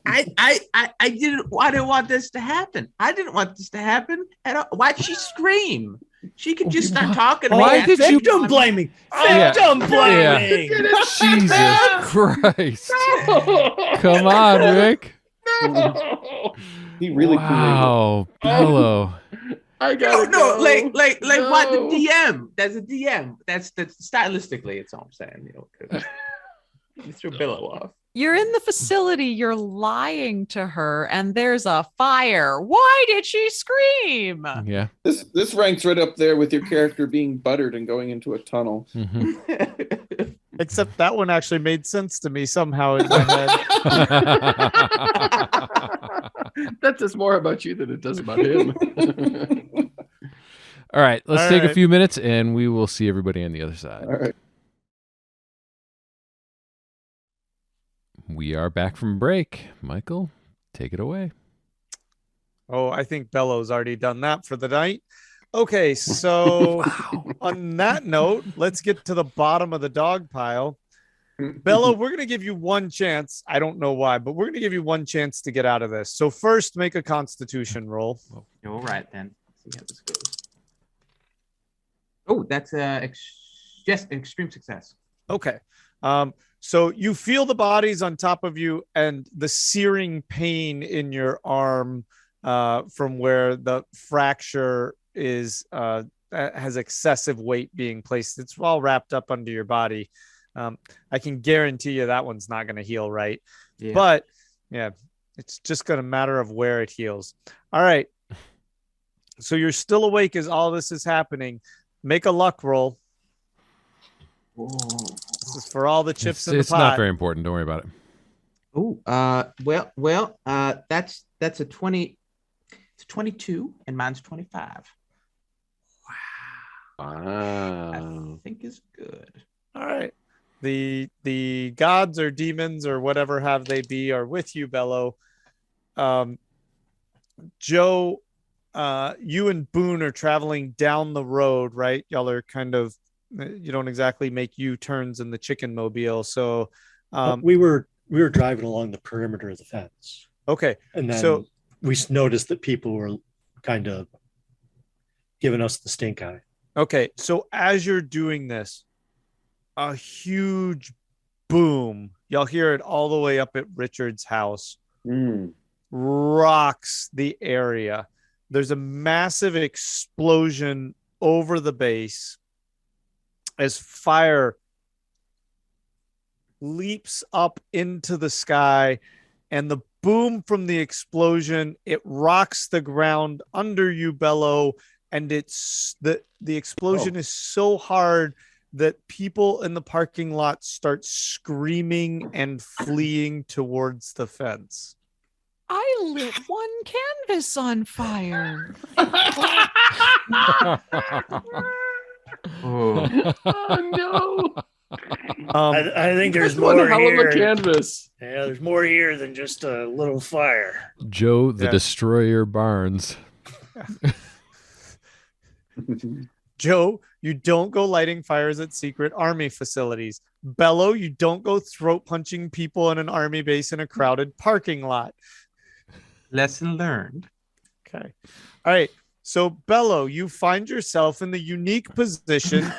I didn't want this to happen. I didn't want this to happen at all. Why'd she scream? She could just start talking. Why did you victim blaming? Yeah. Victim blaming. Jesus Christ! Come on, Rick. He really. Wow, Bello. I gotta No, go. like No. what the DM? That's a DM. That's stylistically, it's all I'm saying. You threw Bello off. You're in the facility, you're lying to her, and there's a fire. Why did she scream? Yeah. This ranks right up there with your character being buttered and going into a tunnel. Mm-hmm. Except that one actually made sense to me somehow in my head. That says more about you than it does about him. All right, let's All take a right. few minutes, and we will see everybody on the other side. All right. We are back from break. Michael, take it away. Oh, I think Bello's already done that for the night. Okay, so on that note, let's get to the bottom of the dog pile. Bello, we're going to give you one chance. I don't know why, but we're going to give you one chance to get out of this. So first, make a Constitution roll. All right, then. Let's see how this goes. Oh, that's yes, extreme success. Okay. So you feel the bodies on top of you and the searing pain in your arm from where the fracture is has excessive weight being placed. It's all wrapped up under your body. I can guarantee you that one's not going to heal right. Yeah. But yeah, it's just going to matter of where it heals. All right. So you're still awake as all this is happening. Make a luck roll. This is for all the chips in the It's pot. not very important. Don't worry about it. Oh, that's a 20. It's 22, and mine's 25. Wow. I think is good. All right. The gods or demons or whatever have they be are with you, Bello. Joe, you and Boone are traveling down the road, right? Y'all are kind of, you don't exactly make U-turns in the chicken mobile. So we were driving along the perimeter of the fence. Okay. And then So we noticed that people were kind of giving us the stink eye. okay. So as you're doing this, a huge boom, y'all hear it all the way up at Richard's house, rocks the area. There's a massive explosion over the base as fire leaps up into the sky, and the boom from the explosion, it rocks the ground under you, Bello, and it's the explosion is so hard that people in the parking lot start screaming and fleeing towards the fence. I lit one canvas on fire. Oh. Oh no! I think there's That's one more hell here. of a canvas. Yeah, there's more here than just a little fire. Joe the Yeah. Destroyer Barnes. Joe, you don't go lighting fires at secret army facilities. Bello, you don't go throat punching people in an army base in a crowded parking lot. Lesson learned. Okay. All right. So, Bello, you find yourself in the unique position,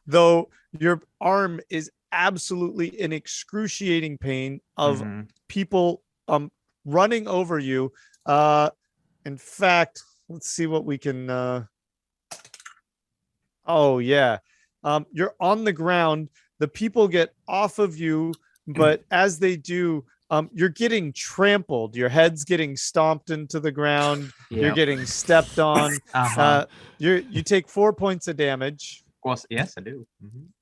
though your arm is absolutely in excruciating pain, of Mhm. people running over you. In fact, let's see what we can. Oh, yeah. You're on the ground. The people get off of you, but as they do, you're getting trampled. Your head's getting stomped into the ground. You're Yep. getting stepped on. Uh-huh. You take 4 points of damage. Of course, yes, I do.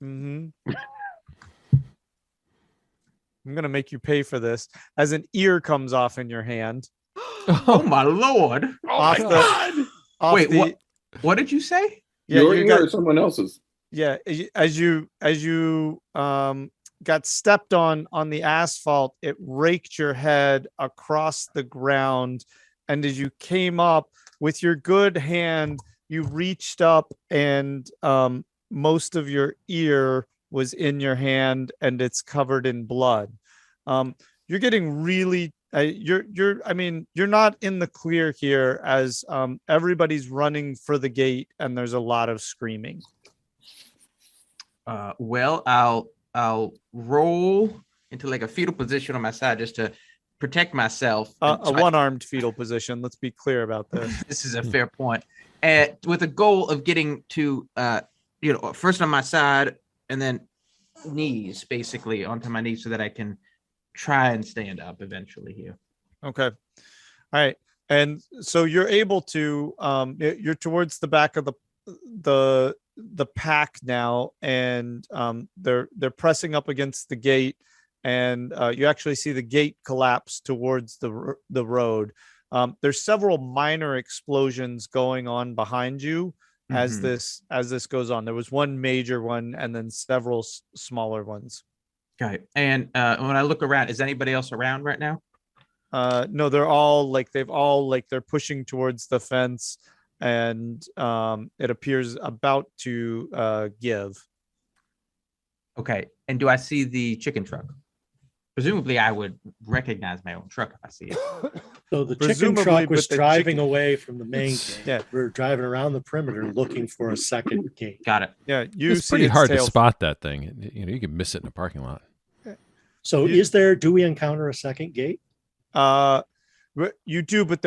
I'm gonna make you pay for this as an ear comes off in your hand. Oh my lord! Off the- off Wait, the- what did you say? Yeah, Your you ear got- or someone else's? Yeah, as you got stepped on the asphalt, it raked your head across the ground. And as you came up with your good hand, you reached up and most of your ear was in your hand and it's covered in blood. You're getting really, you're not in the clear here as everybody's running for the gate and there's a lot of screaming. Well, I'll roll into like a fetal position on my side just to protect myself. A one-armed fetal position. Let's be clear about this. This is a fair point. With the goal of getting to, first on my side and then knees, basically onto my knees so that I can try and stand up eventually here. Okay. All right. And so you're able to, you're towards the back of the pack now, and they're pressing up against the gate, and you actually see the gate collapse towards the road. There's several minor explosions going on behind you as this goes on. There was one major one and then several smaller ones. Okay. And when I look around, is anybody else around right now? No, they're pushing towards the fence, and it appears about to give. Okay. And do I see the chicken truck? Presumably I would recognize my own truck if I see it. So the chicken truck was driving away from the main gate. Yeah. We're driving around the perimeter looking for a second gate. Got it. Yeah, It's pretty hard to spot that thing. You can miss it in a parking lot. So do we encounter a second gate? You do, but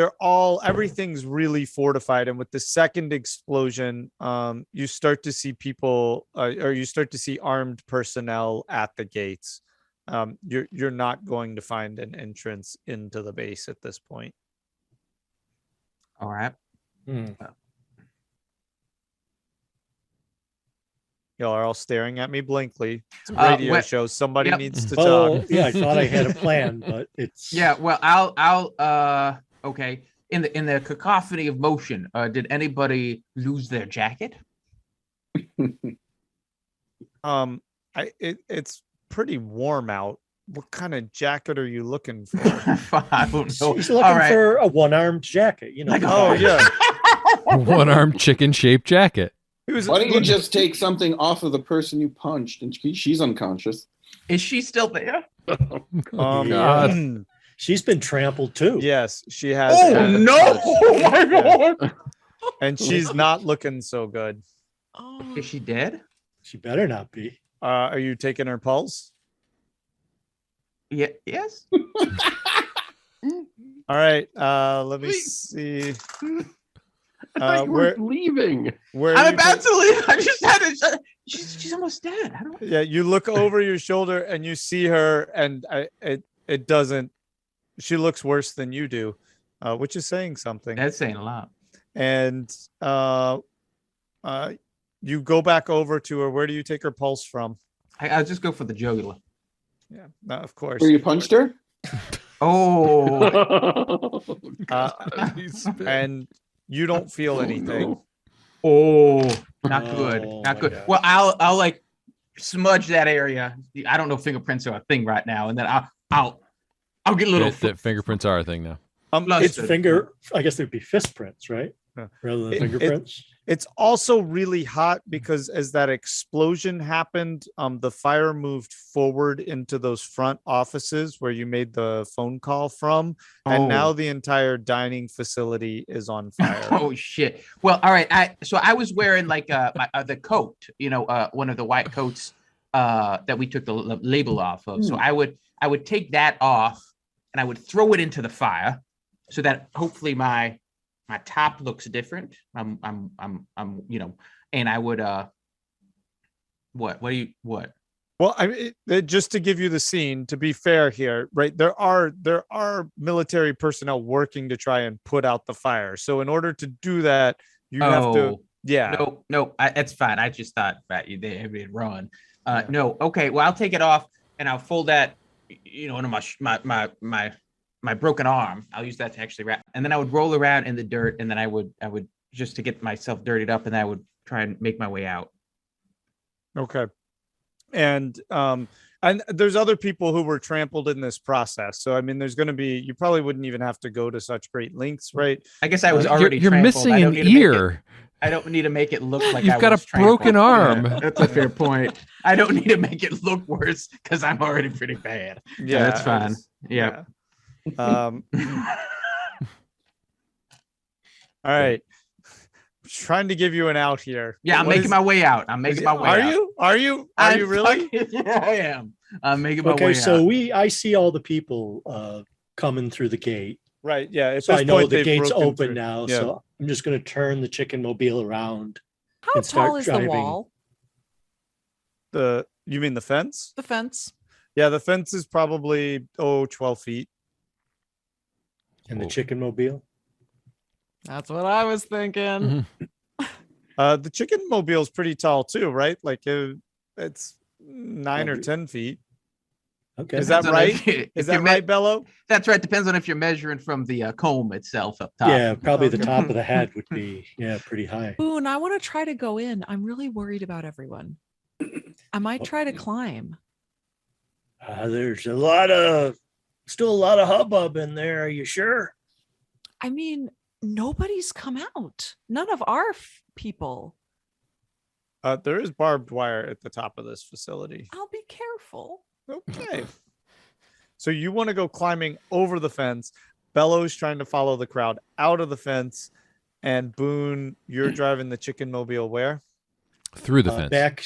everything's really fortified. And with the second explosion, you start to see people, or you start to see armed personnel at the gates. You're not going to find an entrance into the base at this point. All right. Y'all are all staring at me blankly. It's a radio show. Somebody needs to talk. Yeah, I thought I had a plan, but it's Well, I'll okay. In the cacophony of motion, did anybody lose their jacket? It's pretty warm out. What kind of jacket are you looking for? I don't know. She's looking for a one-armed jacket, yeah. One-armed chicken-shaped jacket. Why don't you just take something off of the person you punched, and she's unconscious? Is she still there? She's been trampled too. Yes, she has. Oh no! Oh my god! And she's not looking so good. Oh. Is she dead? She better not be. Are you taking her pulse? Yeah. Yes. All right. Let me see. I thought you were leaving. I'm about to leave. I just had to. She's almost dead. Yeah, you look over your shoulder and you see her, and it doesn't. She looks worse than you do, which is saying something. That's saying a lot. And you go back over to her. Where do you take her pulse from? I'll just go for the jugular. Yeah, no, of course. Where you punched her? Oh. And you don't feel anything. Oh, not good. Not good. Gosh. Well, I'll like smudge that area. I don't know if fingerprints are a thing right now, and then I'll get a little. That fingerprints are a thing now. It's finger. I guess there'd be fist prints, right? Rather than fingerprints. It's also really hot because as that explosion happened, the fire moved forward into those front offices where you made the phone call from, and now the entire dining facility is on fire. Oh shit! Well, all right. I was wearing like the coat, one of the white coats that we took the label off of. So I would take that off and I would throw it into the fire so that hopefully my top looks different. I'm and I would what? Well, just to give you the scene, to be fair here, right? There are military personnel working to try and put out the fire. So in order to do that, you have to. Yeah. No, that's fine. I just thought that they run. No. Okay. Well, I'll take it off and I'll fold that, into my broken arm. I'll use that to actually wrap, and then I would roll around in the dirt, and then I would just to get myself dirtied up, and I would try and make my way out. Okay. And And there's other people who were trampled in this process. So, I mean, there's going to be, you probably wouldn't even have to go to such great lengths, right? I guess I was already You're trampled. missing I don't an need to make ear. I don't need to make it look like You've I got was a broken trampled. arm. Yeah, that's a fair point. I don't need to make it look worse because I'm already pretty bad. Yeah, that's fine. Yeah. All right. Trying to give you an out here. Yeah, I'm making my way out. I'm making my way out. Are you really? Yeah, I am. I'm making my way out. Okay, so I see all the people coming through the gate. Right. Yeah. So I know the gate's open through. now. Yeah. So I'm just going to turn the chicken mobile around. How and start tall is driving. the wall? You mean the fence? The fence. Yeah, the fence is probably 12 feet. And the chicken mobile? That's what I was thinking. The chicken mobile is pretty tall too, right? Like it's 9 or 10 feet. Okay. Is that right? Is that right, Bello? That's right. Depends on if you're measuring from the comb itself up top. Yeah, probably the top of the head would be pretty high. Boone, I want to try to go in. I'm really worried about everyone. I might try to climb. There's still a lot of hubbub in there. Are you sure? I mean, nobody's come out. None of our people. There is barbed wire at the top of this facility. I'll be careful. Okay. So you want to go climbing over the fence. Bello's trying to follow the crowd out of the fence. And Boone, you're driving the chicken mobile where? Through the fence. Back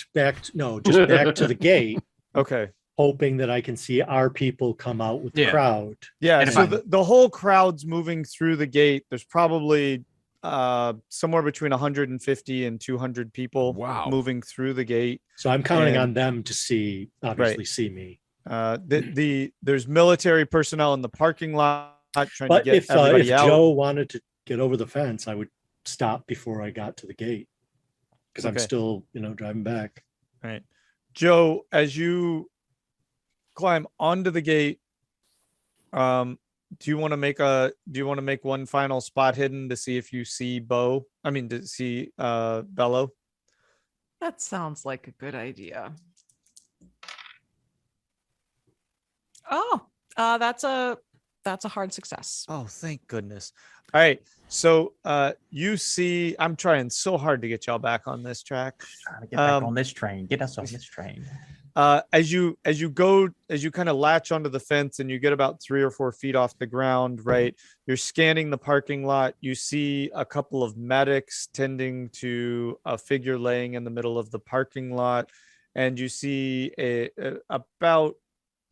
to the gate. Okay. Hoping that I can see our people come out with the crowd. Yeah. And so the whole crowd's moving through the gate. There's probably somewhere between 150 and 200 people moving through the gate. So I'm counting on them to see me. There's military personnel in the parking lot trying to get everybody if out. Joe wanted to get over the fence, I would stop before I got to the gate because I'm still, driving back. All right. Joe, as you climb onto the gate, do you want to make one final spot hidden to see if you see Bello? That sounds like a good idea. Oh, that's a hard success. Oh, thank goodness. All right. So you see, I'm trying so hard to get y'all back on this track. Trying to get back on this train. Get us on this train. As you kind of latch onto the fence and you get about 3 or 4 feet off the ground, right? You're scanning the parking lot. You see a couple of medics tending to a figure laying in the middle of the parking lot. And you see about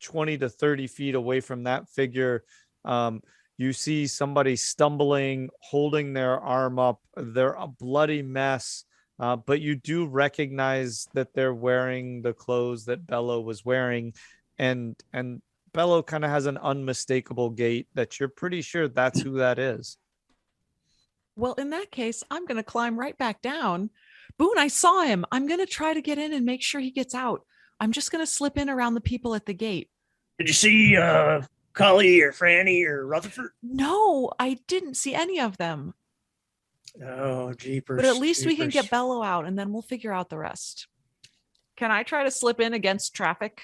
20 to 30 feet away from that figure, you see somebody stumbling, holding their arm up. They're a bloody mess. But you do recognize that they're wearing the clothes that Bello was wearing, and Bello kind of has an unmistakable gait that you're pretty sure that's who that is. Well, in that case, I'm going to climb right back down. Boone, I saw him. I'm going to try to get in and make sure he gets out. I'm just going to slip in around the people at the gate. Did you see Cully or Franny or Rutherford? No, I didn't see any of them. Oh, jeepers. But at least we can get Bello out and then we'll figure out the rest. Can I try to slip in against traffic?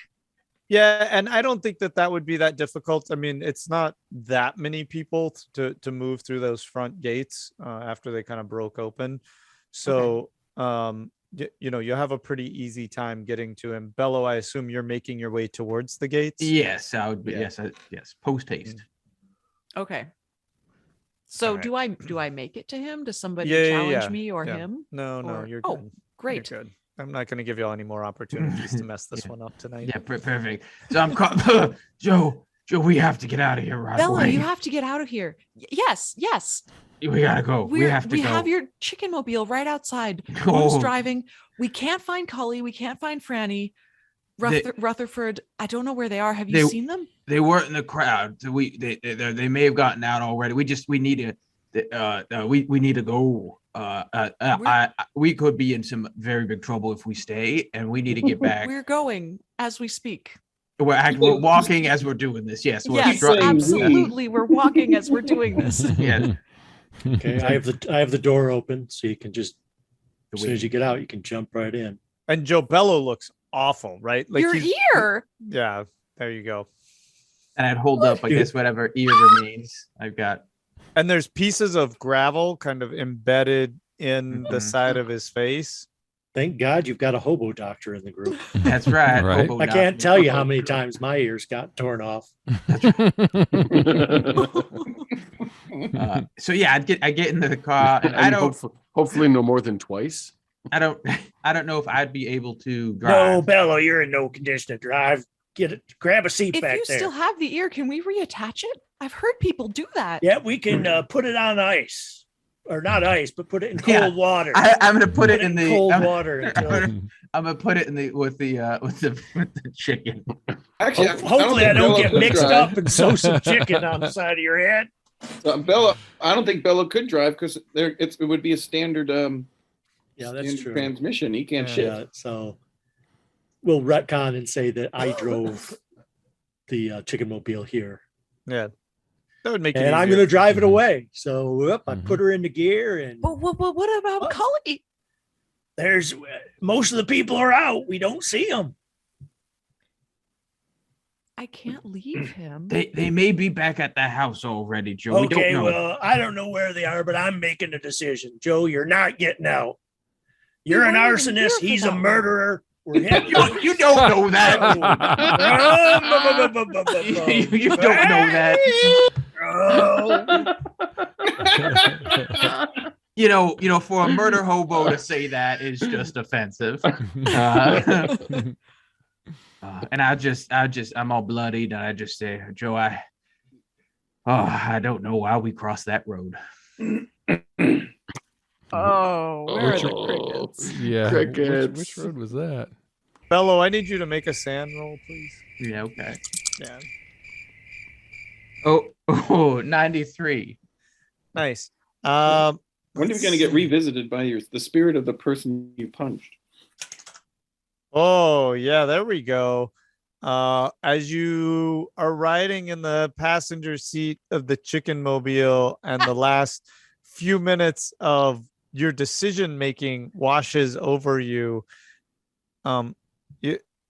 Yeah, and I don't think that would be that difficult. I mean, it's not that many people to move through those front gates after they kind of broke open. So, you have a pretty easy time getting to him. Bello, I assume you're making your way towards the gates? Yes, I would be. Yeah. Yes, post haste. Okay. So right. do I make it to him? Does somebody challenge me or him? No, you're good. Oh, great. You're good. I'm not going to give you all any more opportunities to mess this one up tonight. Yeah, perfect. So I'm Joe, we have to get out of here right Bello, away. you have to get out of here. Yes. We gotta go. We have your chicken mobile right outside. Who's driving? We can't find Cully. We can't find Franny. Rutherford. I don't know where they are. Have you seen them? They weren't in the crowd. So they may have gotten out already. We need to go. We could be in some very big trouble if we stay, and we need to get back. We're going as we speak. We're walking as we're doing this. Yes, absolutely. We're walking as we're doing this. Yeah. Okay, I have the door open, so you can just as soon as you get out, you can jump right in. And Joe, Bello looks awful, right? Like Your ear. Yeah, there you go. And I'd hold up, I guess, whatever ear remains I've got. And there's pieces of gravel kind of embedded in the side of his face. Thank God you've got a hobo doctor in the group. That's right. Right. I can't tell you how many times my ears got torn off. So yeah, I get into the car, and I don't. Hopefully, no more than twice. I don't know if I'd be able to drive. No, Bello, you're in no condition to drive. Grab a seat If back you there. still have the ear, can we reattach it? I've heard people do that. Yeah, we can put it on ice. Or not ice, but put it in cold water. I'm gonna put it in the cold water. I'm gonna put it in the with the chicken. Actually, Hopefully, I don't get Bello mixed could up and sew some chicken on the side of your head. Bello, I don't think Bello could drive because it would be a standard Yeah, that's standard true. transmission. He can't shift. Yeah, so we'll retcon and say that I drove the chicken mobile here. Yeah. That would make it And I'm easier. going to drive it away. So I put her into gear and But what about Cully? There's most of the people are out. We don't see them. I can't leave him. They may be back at the house already, Joe. We Okay, don't know. well, I don't know where they are, but I'm making a decision. Joe, you're not getting out. You're an weren't even here arsonist. for He's that a one. murderer. We're hitting You don't know that. You don't know that. You know, for a murder hobo to say that is just offensive. And I'm all bloodied, and I just say, Joe, I don't know why we crossed that road. Oh, where are the crickets? Yeah. Crickets. Which road was that? Bello, I need you to make a sand roll, please. Yeah, okay. Yeah. Oh, 93. Nice. When are you going to get revisited by the spirit of the person you punched? Oh, yeah, there we go. As you are riding in the passenger seat of the chicken mobile and the last few minutes of your decision making washes over you,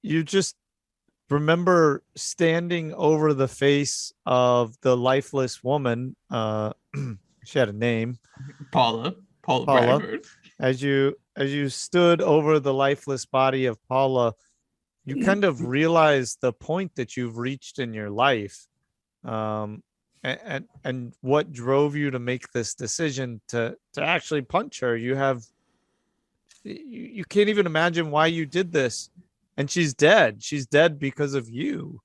you just remember standing over the face of the lifeless woman. She had a name. Paula Bradford. As you stood over the lifeless body of Paula, you kind of realize the point that you've reached in your life, and what drove you to make this decision to actually punch her. You can't even imagine why you did this, and she's dead. She's dead because of you,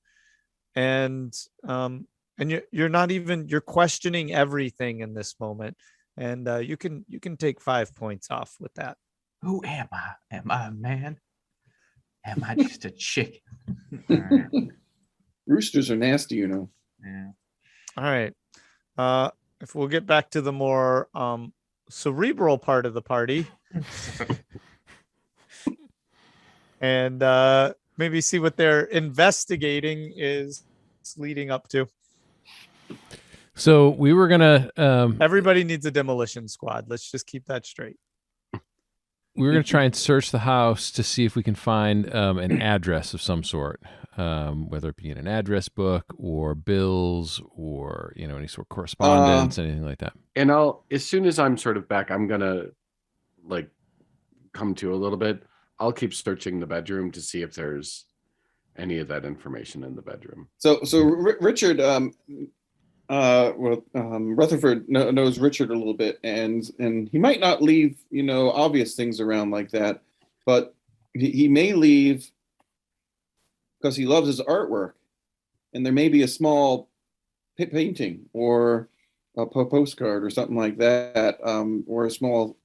and you're questioning everything in this moment. And you can take 5 points off with that. Who am I? Am I a man? Am I just a chicken? All right. Roosters are nasty, you know. Yeah. All right. If we'll get back to the more cerebral part of the party, and maybe see what they're investigating is leading up to. So we were gonna. Everybody needs a demolition squad. Let's just keep that straight. We were gonna try and search the house to see if we can find an address of some sort, whether it be in an address book or bills or any sort of correspondence, anything like that. And as soon as I'm sort of back, I'm gonna come to a little bit. I'll keep searching the bedroom to see if there's any of that information in the bedroom. So Richard, Rutherford knows Richard a little bit, and he might not leave obvious things around like that, but he may leave because he loves his artwork, and there may be a small painting or a postcard or something like that, or a small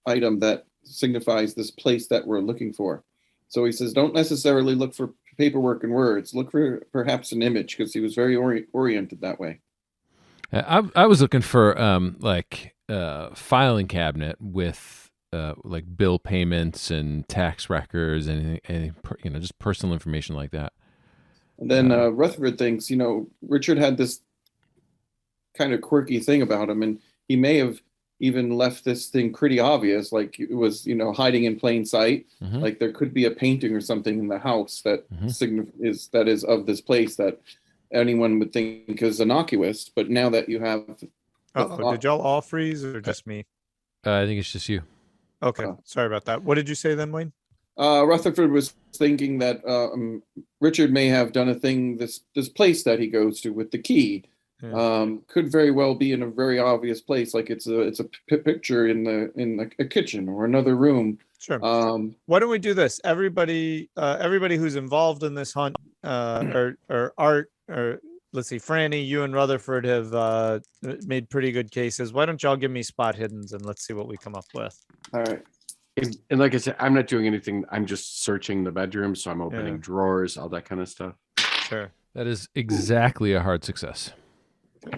item that signifies this place that we're looking for. So he says, don't necessarily look for paperwork and words. Look for perhaps an image, because he was very oriented that way. I was looking for filing cabinet with bill payments and tax records and just personal information like that. And then Rutherford thinks Richard had this kind of quirky thing about him, and he may have even left this thing pretty obvious, like it was, hiding in plain sight. Mhm. Like there could be a painting or something in the house that Mhm. is of this place that anyone would think is innocuous. But now that you have, Did y'all all freeze or just me? I think it's just you. Okay, sorry about that. What did you say then, Wayne? Rutherford was thinking that Richard may have done a thing. This place that he goes to with the key could very well be in a very obvious place, like it's a picture in a kitchen or another room. Sure. Why don't we do this? Everybody who's involved in this hunt, or Art, or let's see, Franny, you and Rutherford have made pretty good cases. Why don't y'all give me spot hiddens and let's see what we come up with. All right. And like I said, I'm not doing anything. I'm just searching the bedroom, so I'm opening drawers, all that kind of stuff. Sure. That is exactly a hard success.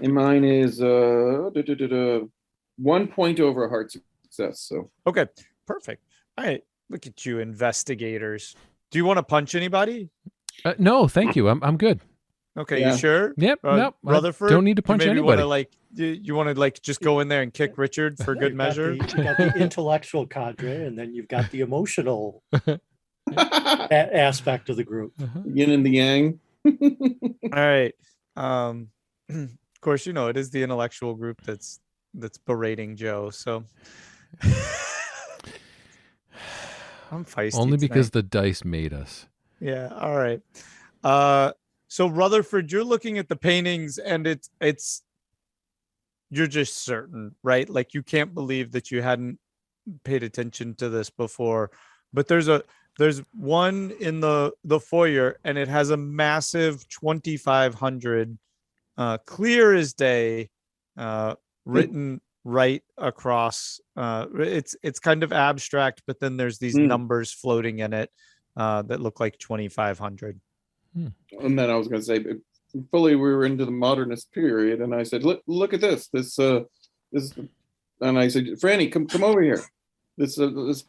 And mine is 1 point over a hard success. So okay, perfect. All right, look at you, investigators. Do you want to punch anybody? No, thank you. I'm good. Okay, you sure? Yep. Nope. Rutherford, don't need to punch anybody. You want to just go in there and kick Richard for good measure? You got the intellectual cadre, and then you've got the emotional aspect of the group. Yin and the yang. All right. Of course, it is the intellectual group that's berating Joe. So I'm feisty. Only because the dice made us. Yeah. All right. So Rutherford, you're looking at the paintings, and it's you're just certain, right? Like you can't believe that you hadn't paid attention to this before. But there's one in the foyer, and it has a massive 2,500, clear as day, written right across. It's kind of abstract, but then there's these numbers floating in it that look like 2,500. And then I was going to say, fully we were into the modernist period, and I said, look at this, and I said, Franny, come over here. This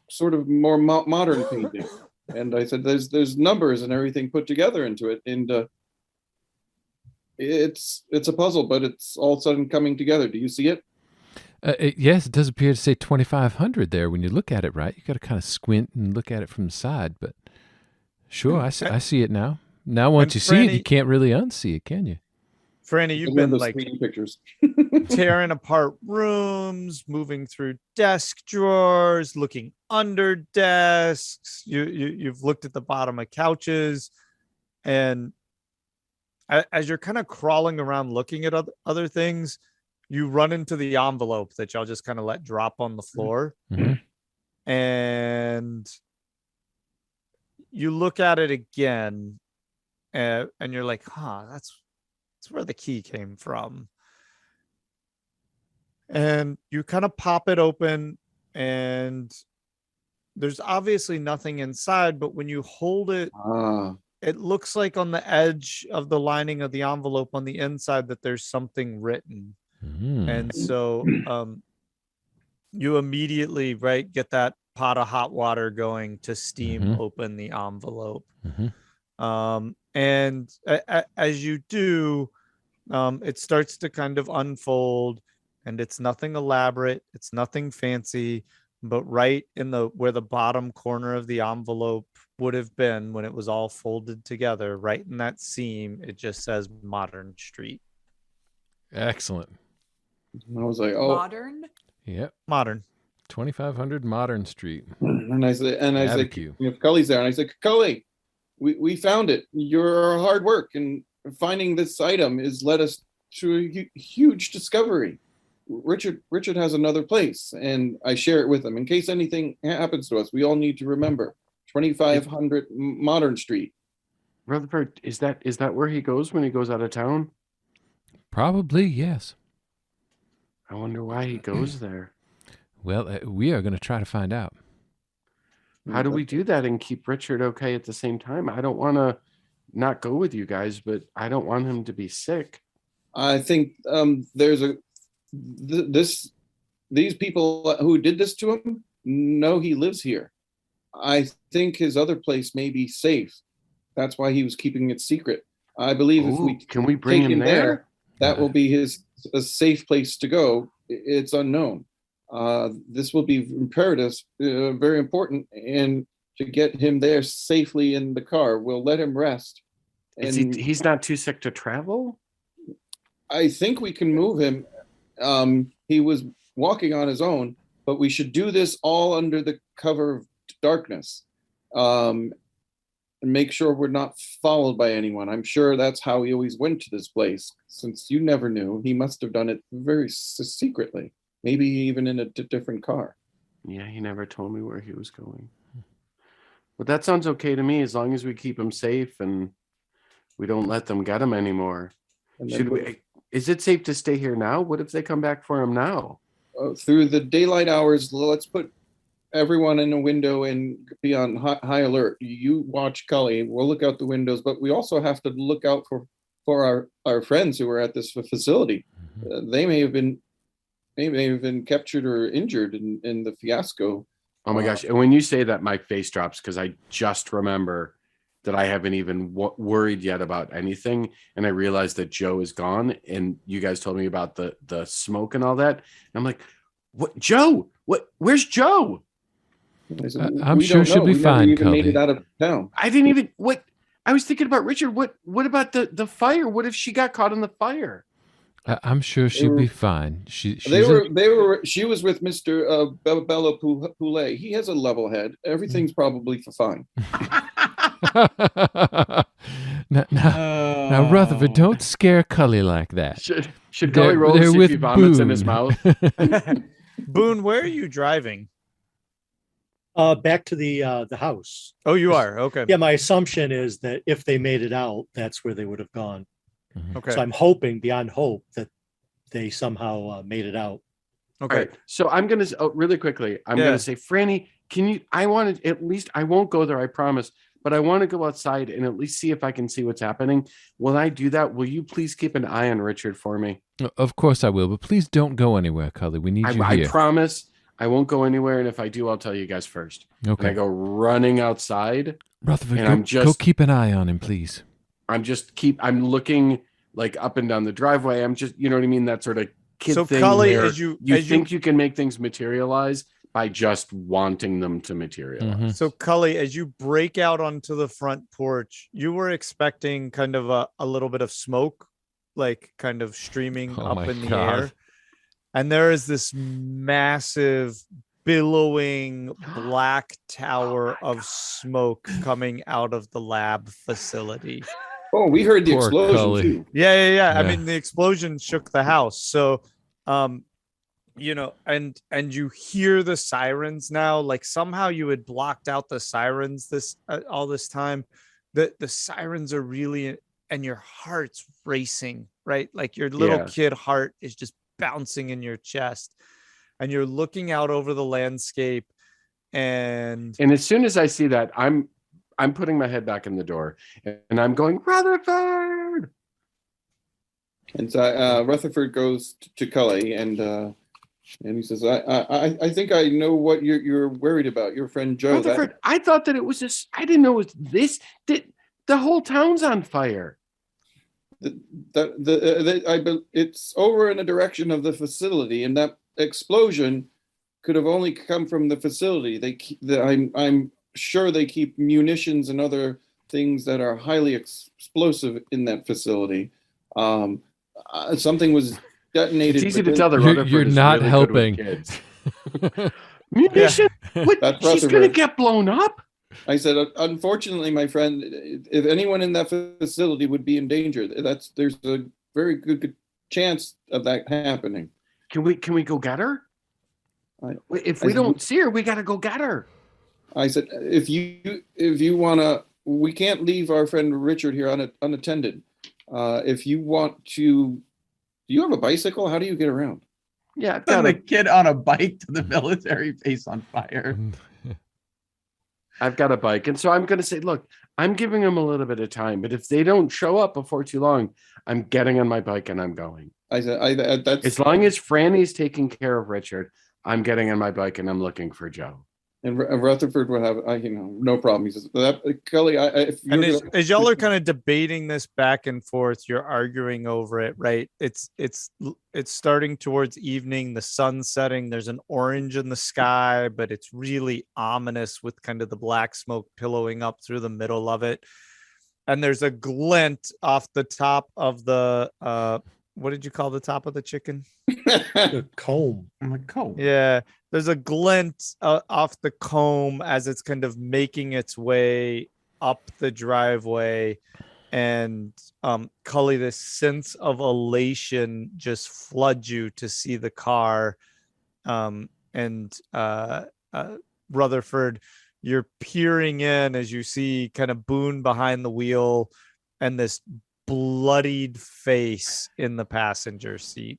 sort of more modern painting, and I said, there's numbers and everything put together into it, and it's a puzzle, but it's all of a sudden coming together. Do you see it? Yes, it does appear to say 2,500 there when you look at it, right? You got to kind of squint and look at it from the side, but sure, I see it now. Now, once you see it, you can't really unsee it, can you? Franny, you've been like pictures. tearing apart rooms, moving through desk drawers, looking under desks. You've looked at the bottom of couches, and as you're kind of crawling around looking at other things, you run into the envelope that y'all just kind of let drop on the floor, and you look at it again. And you're like, that's where the key came from. And you kind of pop it open, and there's obviously nothing inside, but when you hold it, it looks like on the edge of the lining of the envelope on the inside that there's something written. And so you immediately, get that pot of hot water going to steam open the envelope. And as you do, it starts to kind of unfold, and it's nothing elaborate, it's nothing fancy, but right in where the bottom corner of the envelope would have been when it was all folded together, right in that seam, it just says Modern Street. Excellent. I was like, Modern? Yep. Modern. 2,500 Modern Street. And I said, if Cully's there, and I said, Cully, we found it. Your hard work and finding this item has led us to a huge discovery. Richard has another place, and I share it with him in case anything happens to us. We all need to remember 2,500 Modern Street. Rutherford, is that where he goes when he goes out of town? Probably, yes. I wonder why he goes there. Well, we are going to try to find out. How do we do that and keep Richard okay at the same time? I don't want to not go with you guys, but I don't want him to be sick. I think these people who did this to him know he lives here. I think his other place may be safe. That's why he was keeping it secret. I believe if we can we bring him there, that will be a safe place to go. It's unknown. this will be imperative, very important, and to get him there safely in the car. We'll let him rest. And he's not too sick to travel? I think we can move him. He was walking on his own, but we should do this all under the cover of darkness. And make sure we're not followed by anyone. I'm sure that's how he always went to this place. Since you never knew, he must have done it very secretly. Maybe even in a different car. Yeah, he never told me where he was going. But that sounds okay to me, as long as we keep him safe and we don't let them get him anymore. Is it safe to stay here now? What if they come back for him now? Through the daylight hours, let's put everyone in a window and be on high alert. You watch Cully. We'll look out the windows, but we also have to look out for our friends who are at this facility. They may have been captured or injured in the fiasco. Oh my gosh! And when you say that, my face drops, because I just remember that I haven't even worried yet about anything, and I realized that Joe is gone. And you guys told me about the smoke and all that. And I'm like, "What, Joe? Where's Joe?" I'm sure she'll be fine, Cully. Made it out of town. I didn't even I was thinking about Richard. What about the fire? What if she got caught in the fire? I'm sure she'll be fine. She was with Mr. Bello Poulet. He has a level head. Everything's probably fine. Now, Rutherford, don't scare Cully like that. Should Cully roll to see if he vomits in his mouth? Boone, where are you driving? Back to the house. Oh, you are? Okay. Yeah, my assumption is that if they made it out, that's where they would have gone. Okay. So I'm hoping beyond hope that they somehow made it out. Okay. Right. So I'm going to, really quickly, I'm going to say, Franny, I won't go there, I promise, but I want to go outside and at least see if I can see what's happening. Will I do that? Will you please keep an eye on Richard for me? Of course I will, but please don't go anywhere, Cully. We need you here. I promise I won't go anywhere, and if I do, I'll tell you guys first. Okay. And I go running outside. Rutherford, go keep an eye on him, please. I'm looking like up and down the driveway. I'm just, you know what I mean? That sort of kid thing Cully, where you can make things materialize by just wanting them to materialize. Mm-hmm. So Cully, as you break out onto the front porch, you were expecting kind of a little bit of smoke, like kind of streaming up in the air. And there is this massive billowing black tower of smoke coming out of the lab facility. Oh, we heard the explosion Cully. too. Yeah. I mean, the explosion shook the house. So, and you hear the sirens now. Like somehow you had blocked out the sirens all this time. The sirens are really, and your heart's racing, right? Like your little kid heart is just bouncing in your chest, and you're looking out over the landscape. And as soon as I see that, I'm putting my head back in the door and I'm going, Rutherford. And so Rutherford goes to Cully and he says, I think I know what you're worried about. Your friend Joe. Rutherford, I thought that it was this. I didn't know it was this. The whole town's on fire. It's over in the direction of the facility, and that explosion could have only come from the facility. I'm sure they keep munitions and other things that are highly explosive in that facility. Something was detonated. It's easy to tell that Rutherford you're is not really helping. Good with kids. Munition? What? She's going to get blown up? I said, unfortunately, my friend, if anyone in that facility would be in danger, there's a very good chance of that happening. Can we go get her? If we don't see her, we got to go get her. I said, if you want to, we can't leave our friend Richard here unattended. If you want to, do you have a bicycle? How do you get around? Yeah, I've got a kid on a bike to the military base on fire. I've got a bike. And so I'm going to say, look, I'm giving them a little bit of time, but if they don't show up before too long, I'm getting on my bike and I'm going. I said, that's as long as Franny's taking care of Richard, I'm getting on my bike and I'm looking for Joe. And Rutherford would have, no problem. He says, Kelly, as y'all are kind of debating this back and forth, you're arguing over it, right? It's starting towards evening, the sun's setting. There's an orange in the sky, but it's really ominous with kind of the black smoke pillowing up through the middle of it. And there's a glint off the top of the, what did you call the top of the chicken? The comb. I'm like, comb. Yeah. There's a glint off the comb as it's kind of making its way up the driveway. And Cully, this sense of elation just floods you to see the car. And Rutherford, you're peering in as you see kind of Boone behind the wheel and this bloodied face in the passenger seat.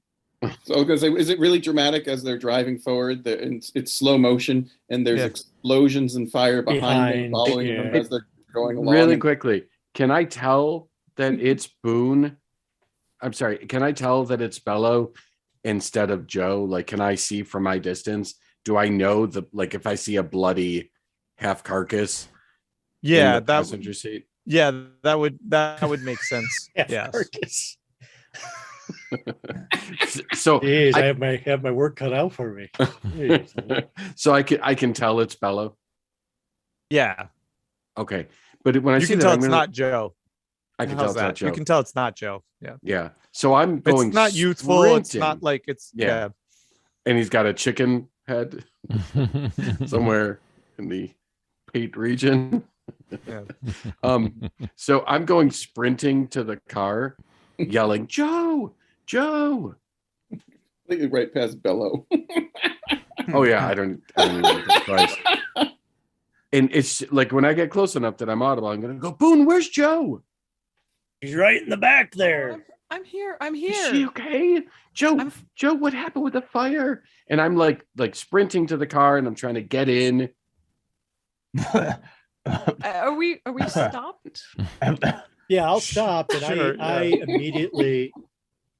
So I was going to say, is it really dramatic as they're driving forward? It's slow motion, and there's explosions and fire behind them, following them as they're going along. Really quickly, can I tell that it's Boone? I'm sorry, can I tell that it's Bello instead of Joe? Like, can I see from my distance? Do I know if I see a bloody half carcass? Yeah, in the passenger seat. Yeah, that would make sense. Yes. Carcass. So jeez, I have my work cut out for me. So I can tell it's Bello. Yeah. Okay, but when I you see can that, tell it's not Joe. I can tell it's not Joe. You can tell it's not Joe. Yeah. Yeah. So I'm going. It's not youthful. Sprinting. It's not like it's yeah. And he's got a chicken head somewhere in the pate region. Yeah. So I'm going sprinting to the car, yelling, Joe, Joe. Right past Bello. Oh yeah, I don't even look at the price. And it's like when I get close enough that I'm audible, I'm gonna go, Boone, where's Joe? He's right in the back there. I'm here. Is she okay? Joe, Joe, what happened with the fire? And I'm like sprinting to the car and I'm trying to get in. Are we stopped? Yeah, I'll stop, and Sure, I immediately.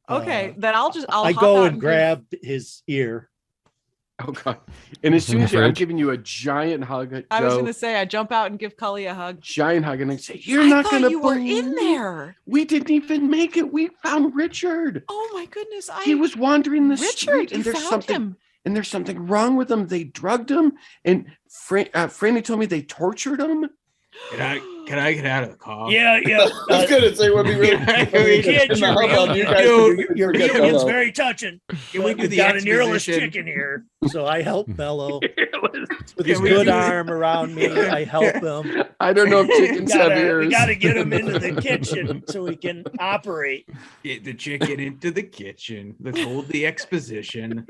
Okay, then I'll I hop go out and grab his ear. Oh God! And as soon as I'm giving you a giant hug, Joe, I was going to say I jump out and give Cully a hug. Giant hug, and I say, "You're not going to you were in there. We didn't even make it. We found Richard. Oh my goodness! He was wandering the Richard, street, and you there's found something. him. And there's something wrong with him. They drugged him, and Franny told me they tortured him. Can I get out of the car? Yeah. I was gonna say what we really Kids, your reunion's very touching. Can we do the got an earless exposition? chicken here? So I help Bello with his good arm around me. I help him. I don't know if chickens have ears. We got to get him into the kitchen so he can operate. Get the chicken into the kitchen. Let's hold the exposition.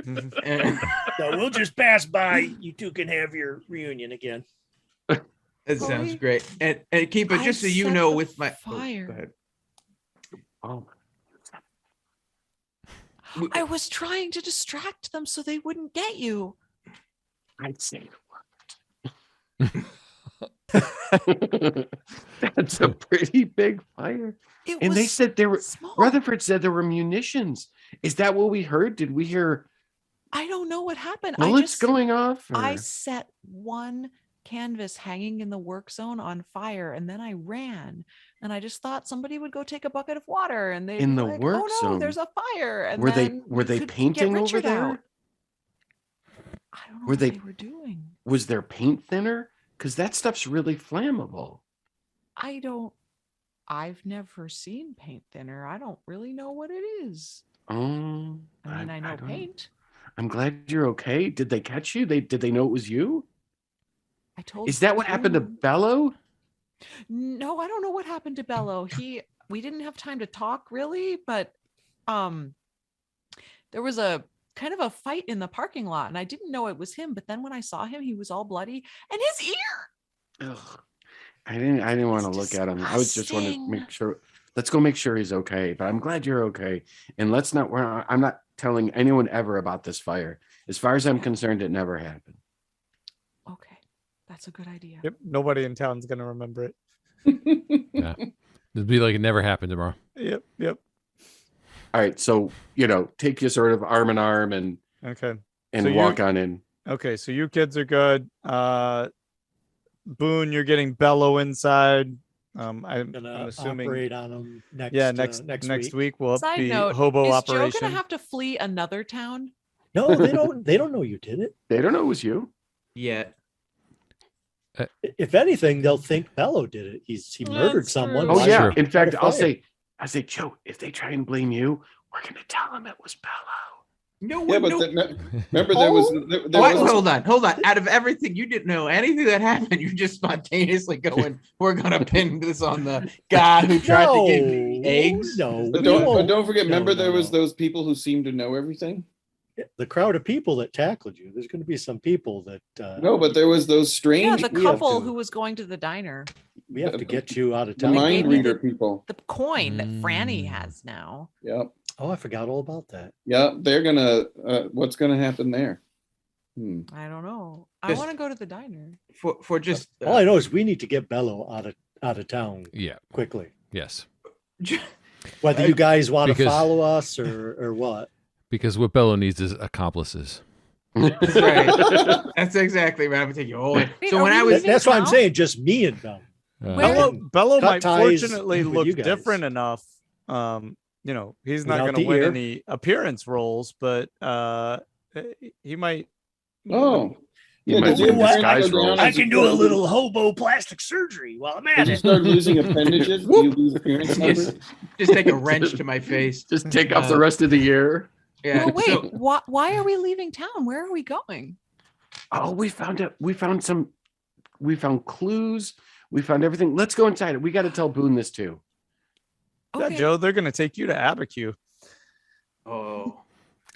So we'll just pass by. You two can have your reunion again. That sounds great. And keep it just so you know with my fire. Go ahead. Oh. I was trying to distract them so they wouldn't get you. I'd say it worked. That's a pretty big fire. And they said there were small. Rutherford said there were munitions. Is that what we heard? Did we hear I don't know what happened. bullets going off? I set one canvas hanging in the work zone on fire, and then I ran, and I just thought somebody would go take a bucket of water, and they In the work zone? there's a fire. And Were then they painting over Richard there? out. I don't know Were what they- they were doing. Was there paint thinner? Because that stuff's really flammable. I've never seen paint thinner. I don't really know what it is. Oh, I mean, I know don't- paint. I'm glad you're okay. Did they catch you? Did they know it was you? I told. Is that what happened to Boone. Bello? No, I don't know what happened to Bello. We didn't have time to talk really, but there was a kind of a fight in the parking lot, and I didn't know it was him. But then when I saw him, he was all bloody, and his ear. Ugh. I didn't want to look at him. I was just want to make sure. Let's go make sure he's okay. But I'm glad you're okay. And let's not. I'm not telling anyone ever about this fire. As far as I'm concerned, it never happened. Okay, that's a good idea. Yep. Nobody in town's gonna remember it. Yeah. It'd be like it never happened tomorrow. Yep. All right. So, take you sort of arm in arm and Okay. and So walk on in. Okay, so you kids are good. Boone, you're getting Bello inside. I'm assuming operate on them next week. We'll Side be note, hobo is operation. Joe gonna have to flee another town? No, they don't. They don't know you did it. They don't know it was you. Yeah. If anything, they'll think Bello did it. He murdered That's someone. true. Oh Why yeah. should- In fact, why I fire? say, Joe, if they try and blame you, we're gonna tell them it was Bello. No, Yeah, but no. remember there was Hold on. Out of everything, you didn't know anything that happened. You just spontaneously going, "We're gonna pin this on the guy who tried to give me eggs." No, But we don't won't. forget. Remember, there was no. those people who seemed to know everything. The crowd of people that tackled you. There's going to be some people that. No, but there was those strange. Yeah, the we have couple to- who was going to the diner. We have to get you out of The town. gave mind me reader the- people. The coin that Franny has now. Yep. Oh, I forgot all about that. Yeah, they're gonna. What's gonna happen there? I don't know. I Just- want to go to the diner. For just All I know is we need to get Bello out of town Yeah. quickly. Yes. Whether you guys want to Because- follow us or what. Because what Bello needs is accomplices. That's right. That's exactly right. I'm gonna take you all in. Wait, So are when we I was leaving That's why I'm town? saying just me and Bello. Where- Bello Cut might ties fortunately with look you guys. different enough. He's not Without going the to win ear. any appearance roles, but he might. Oh, You might did win you disguise go down roles. I as can you do a start- little hobo plastic surgery while I'm at As you it. start losing appendages, do you lose appearance numbers? just take a wrench to my face. Just take off the rest of the year. Yeah. Well, wait. so- Why are we leaving town? Where are we going? Oh, we found clues. We found everything. Let's go inside it. We got to tell Boone this too. Yeah, Okay. Joe, they're going to take you to Abiquiu. oh.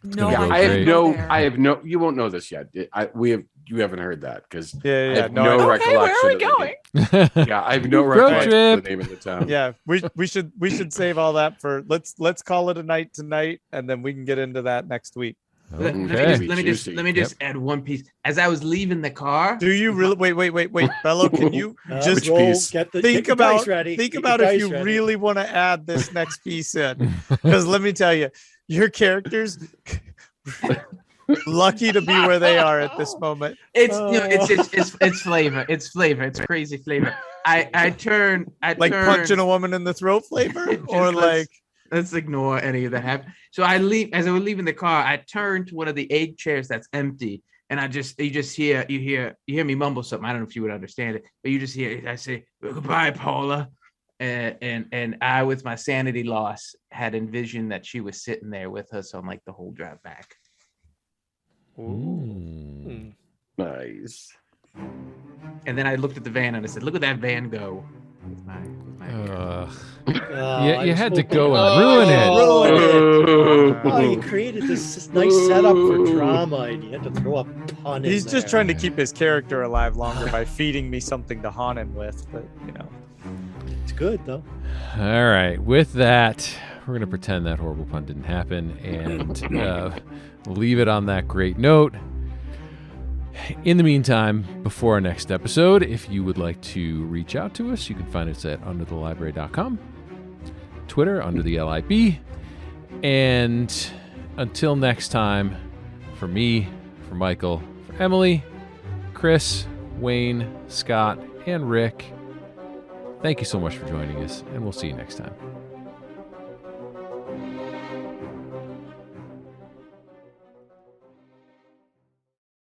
No, Yeah, I I have can't no. go there. I have no. You won't know this yet. You haven't heard that because Yeah, I yeah, have no, no I- Okay, where are we recollection. going? Of the name. Yeah, I have no Road recollection trip. of the name of the town. yeah. We should save all that for let's call it a night tonight, and then we can get into that next week. Let me Okay. just add one piece. As I was leaving the car, Do you really wait, Bello? Can you just Which piece? Get the think get your dice about ready. think Get about your if dice you ready. really want to add this next piece in? Because let me tell you, your characters lucky to be where they are at this moment. it's flavor. It's flavor. It's crazy flavor. I turn Punching a woman in the throat flavor, Just or let's- Let's ignore any of that happen. So I leave as I was leaving the car. I turned to one of the egg chairs that's empty, and you hear me mumble something. I don't know if you would understand it, but you just hear I say goodbye, Paula, and I, with my sanity loss, had envisioned that she was sitting there with us on like the whole drive back. Ooh. Nice. And then I looked at the van and I said, "Look at that van go." With my I You was had to hoping- go and ruin it. Ruin it. Oh. Oh, you created this nice setup for drama, and you had to throw a pun in He's just there. trying to keep his character alive longer by feeding me something to haunt him with. But It's good though. All right. With that, we're going to pretend that horrible pun didn't happen and leave it on that great note. In the meantime, before our next episode, if you would like to reach out to us, you can find us at underthelibrary.com, Twitter, under the LIB. And until next time, for me, for Michael, for Emily, Chris, Wayne, Scott, and Rick, thank you so much for joining us, and we'll see you next time.